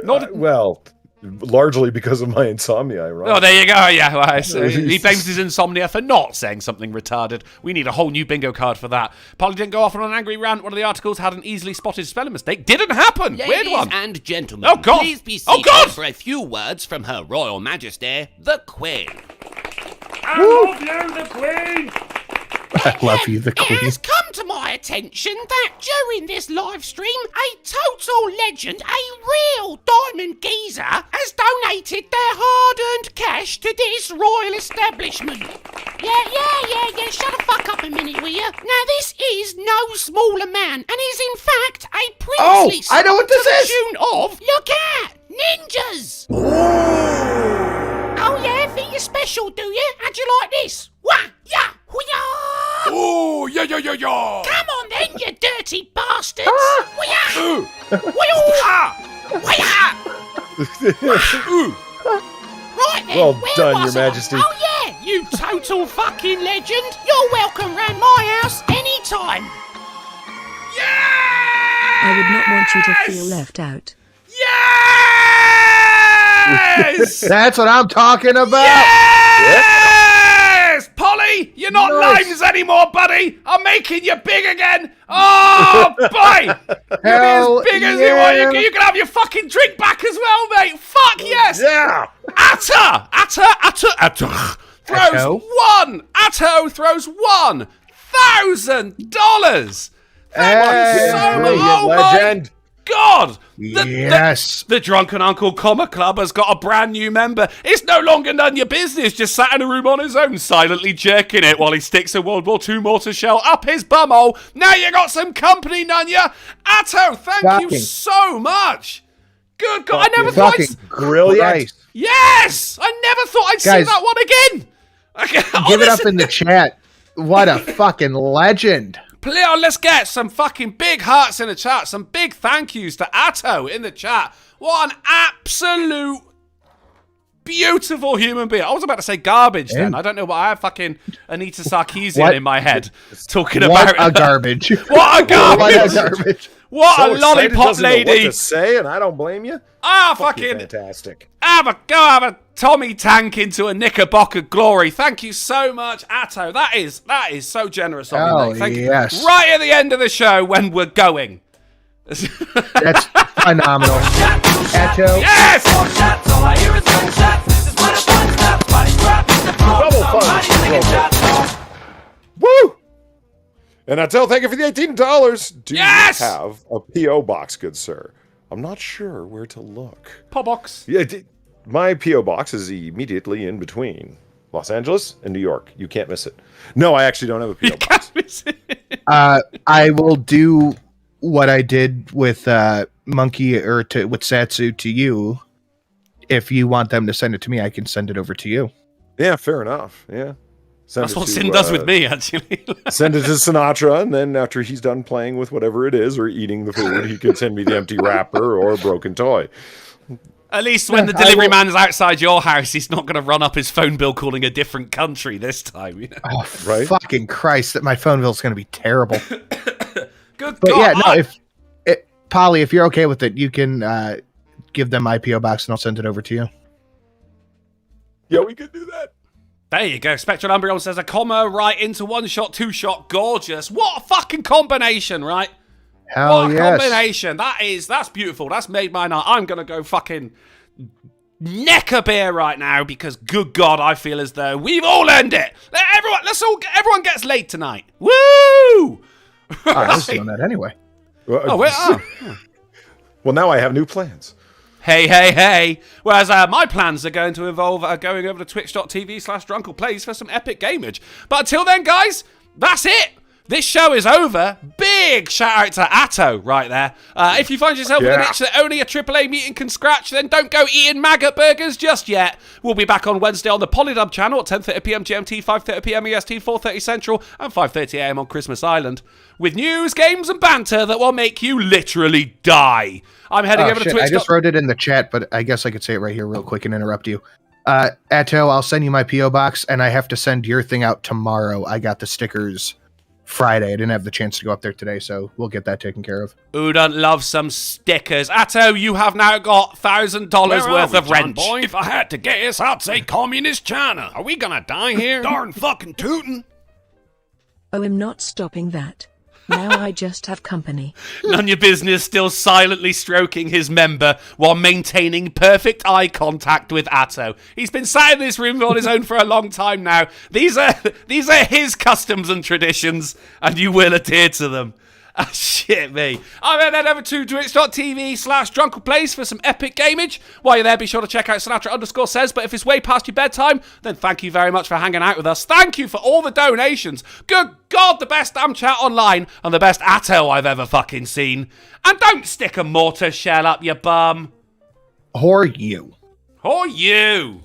Well, largely because of my insomnia, right? Oh, there you go. Yeah, well, so he blames his insomnia for not saying something retarded. We need a whole new bingo card for that. Polly didn't go off on an angry rant. One of the articles had an easily spotted spelling mistake. Didn't happen. Ladies Weird one. and gentlemen, Oh, God. please be seated for a few words from Her Royal Majesty, the Queen. I love you, the Queen. I love you, the It Queen. has come to my attention that during this live stream, a total legend, a real diamond geezer, has donated their hard-earned cash to this royal establishment. Yeah, shut the fuck up a minute, will you? Now, this is no small amount, and is in fact a princely I know what this to the is! tune of, look at, ninjas! Oh yeah, think you're special, do you? How'd you like this? Wah, yeah, hoo-yah! Oh, yeah. Come on then, you dirty bastards! Hoo-yah! Right then, Well where done, was Your I? Majesty. Oh yeah, you total fucking legend! You're welcome round my house anytime! I would not want you to feel left out. Yes! That's what I'm talking about. Yes! Polly, you're not limes anymore, buddy. I'm making you big again. Oh, boy. You'll be as big as you want. You can have your fucking drink back as well, mate. Fuck yes. Yeah. Atta throws $1,000. Thank you so much. Oh, legend. my God. Yes. The Drunken Uncle Comma Club has got a brand new member. It's no longer none of your business, just sat in a room on his own, silently jerking it while he sticks a World War II mortar shell up his bumhole. Now you got some company, Nunya. Atto, thank you so much. Good God, I never thought Brilliant. Yes! I never thought I'd see that one again. Okay, Give it up in the chat. What a fucking legend. Let's get some fucking big hearts in the chat. Some big thank yous to Atto in the chat. What an absolute beautiful human being. I was about to say garbage then. I don't know why I have fucking Anita Sarkeesian in my head talking about a garbage. What a garbage. What a garbage. What So a lollipop doesn't know lady. what to say, and I don't blame you. Fucking Fantastic. go have a Tommy tank into a Knickerbocker glory. Thank you so much, Atto. That is so generous of you, mate. Thank you. Right at the end of the show when we're going. That's phenomenal. Atto. Yes! Double fun. Woo! And Attel, thank you for the $18. Do you have a P.O. box, good sir? I'm not sure where to look. P.O. box. Yeah, my P.O. box is immediately in between Los Angeles and New York. You can't miss it. No, I actually don't have a P.O. box. I will do what I did with Monkey with Satsu to you. If you want them to send it to me, I can send it over to you. Yeah, fair enough. Yeah. That's what Sin does with me, actually. Send it to Sinatra, and then after he's done playing with whatever it is or eating the food, he can send me the empty wrapper or a broken toy. At least when the delivery man is outside your house, he's not going to run up his phone bill calling a different country this time. You know? Oh, right? Fucking Christ, that my phone bill is going to be terrible. Good but God. Yeah, no, Polly, if you're okay with it, you can give them my P.O. box and I'll send it over to you. Yeah, we could do that. There you go. Spectral Umbreon says a comma right into one shot, two shot. Gorgeous. What a fucking combination, right? Hell what a yes. combination. That's beautiful. That's made my night. I'm going to go fucking neck a beer right now because, good God, I feel as though we've all earned it. Everyone gets laid tonight. Woo! I was doing that anyway. Oh, Well, now I have new plans. Hey. Whereas my plans are going to involve going over to twitch.tv/drunkleplays for some epic gamage. But until then, guys, that's it. This show is over. Big shout out to Atto right there. If you find yourself with an itch that only a AAA meeting can scratch, then don't go eating maggot burgers just yet. We'll be back on Wednesday on the Polydub channel at 10:30pm GMT, 5:30pm EST, 4:30 Central, and 5:30am on Christmas Island, with news, games, and banter that will make you literally die. I'm heading over to Twitch. I just wrote it in the chat, but I guess I could say it right here real quick and interrupt you. Atto, I'll send you my P.O. box, and I have to send your thing out tomorrow. I got the stickers Friday. I didn't have the chance to go up there today, so we'll get that taken care of. Who don't love some stickers? Atto, you have now got $1,000 worth of rent. Boy, if I had to guess, I'd say Communist China. Are we gonna die here? Darn fucking tootin'. Oh, I'm not stopping that. Now I just have company. None of your business, still silently stroking his member while maintaining perfect eye contact with Atto. He's been sat in this room on his own for a long time now. These are his customs and traditions, and you will adhere to them. Ah, shit me. I'm going to head over to twitch.tv/drunkleplays for some epic gamage. While you're there, be sure to check out Sinatra_says, but if it's way past your bedtime, then thank you very much for hanging out with us. Thank you for all the donations. Good God, the best damn chat online and the best Atto I've ever fucking seen. And don't stick a mortar shell up your bum. Or you. Or you.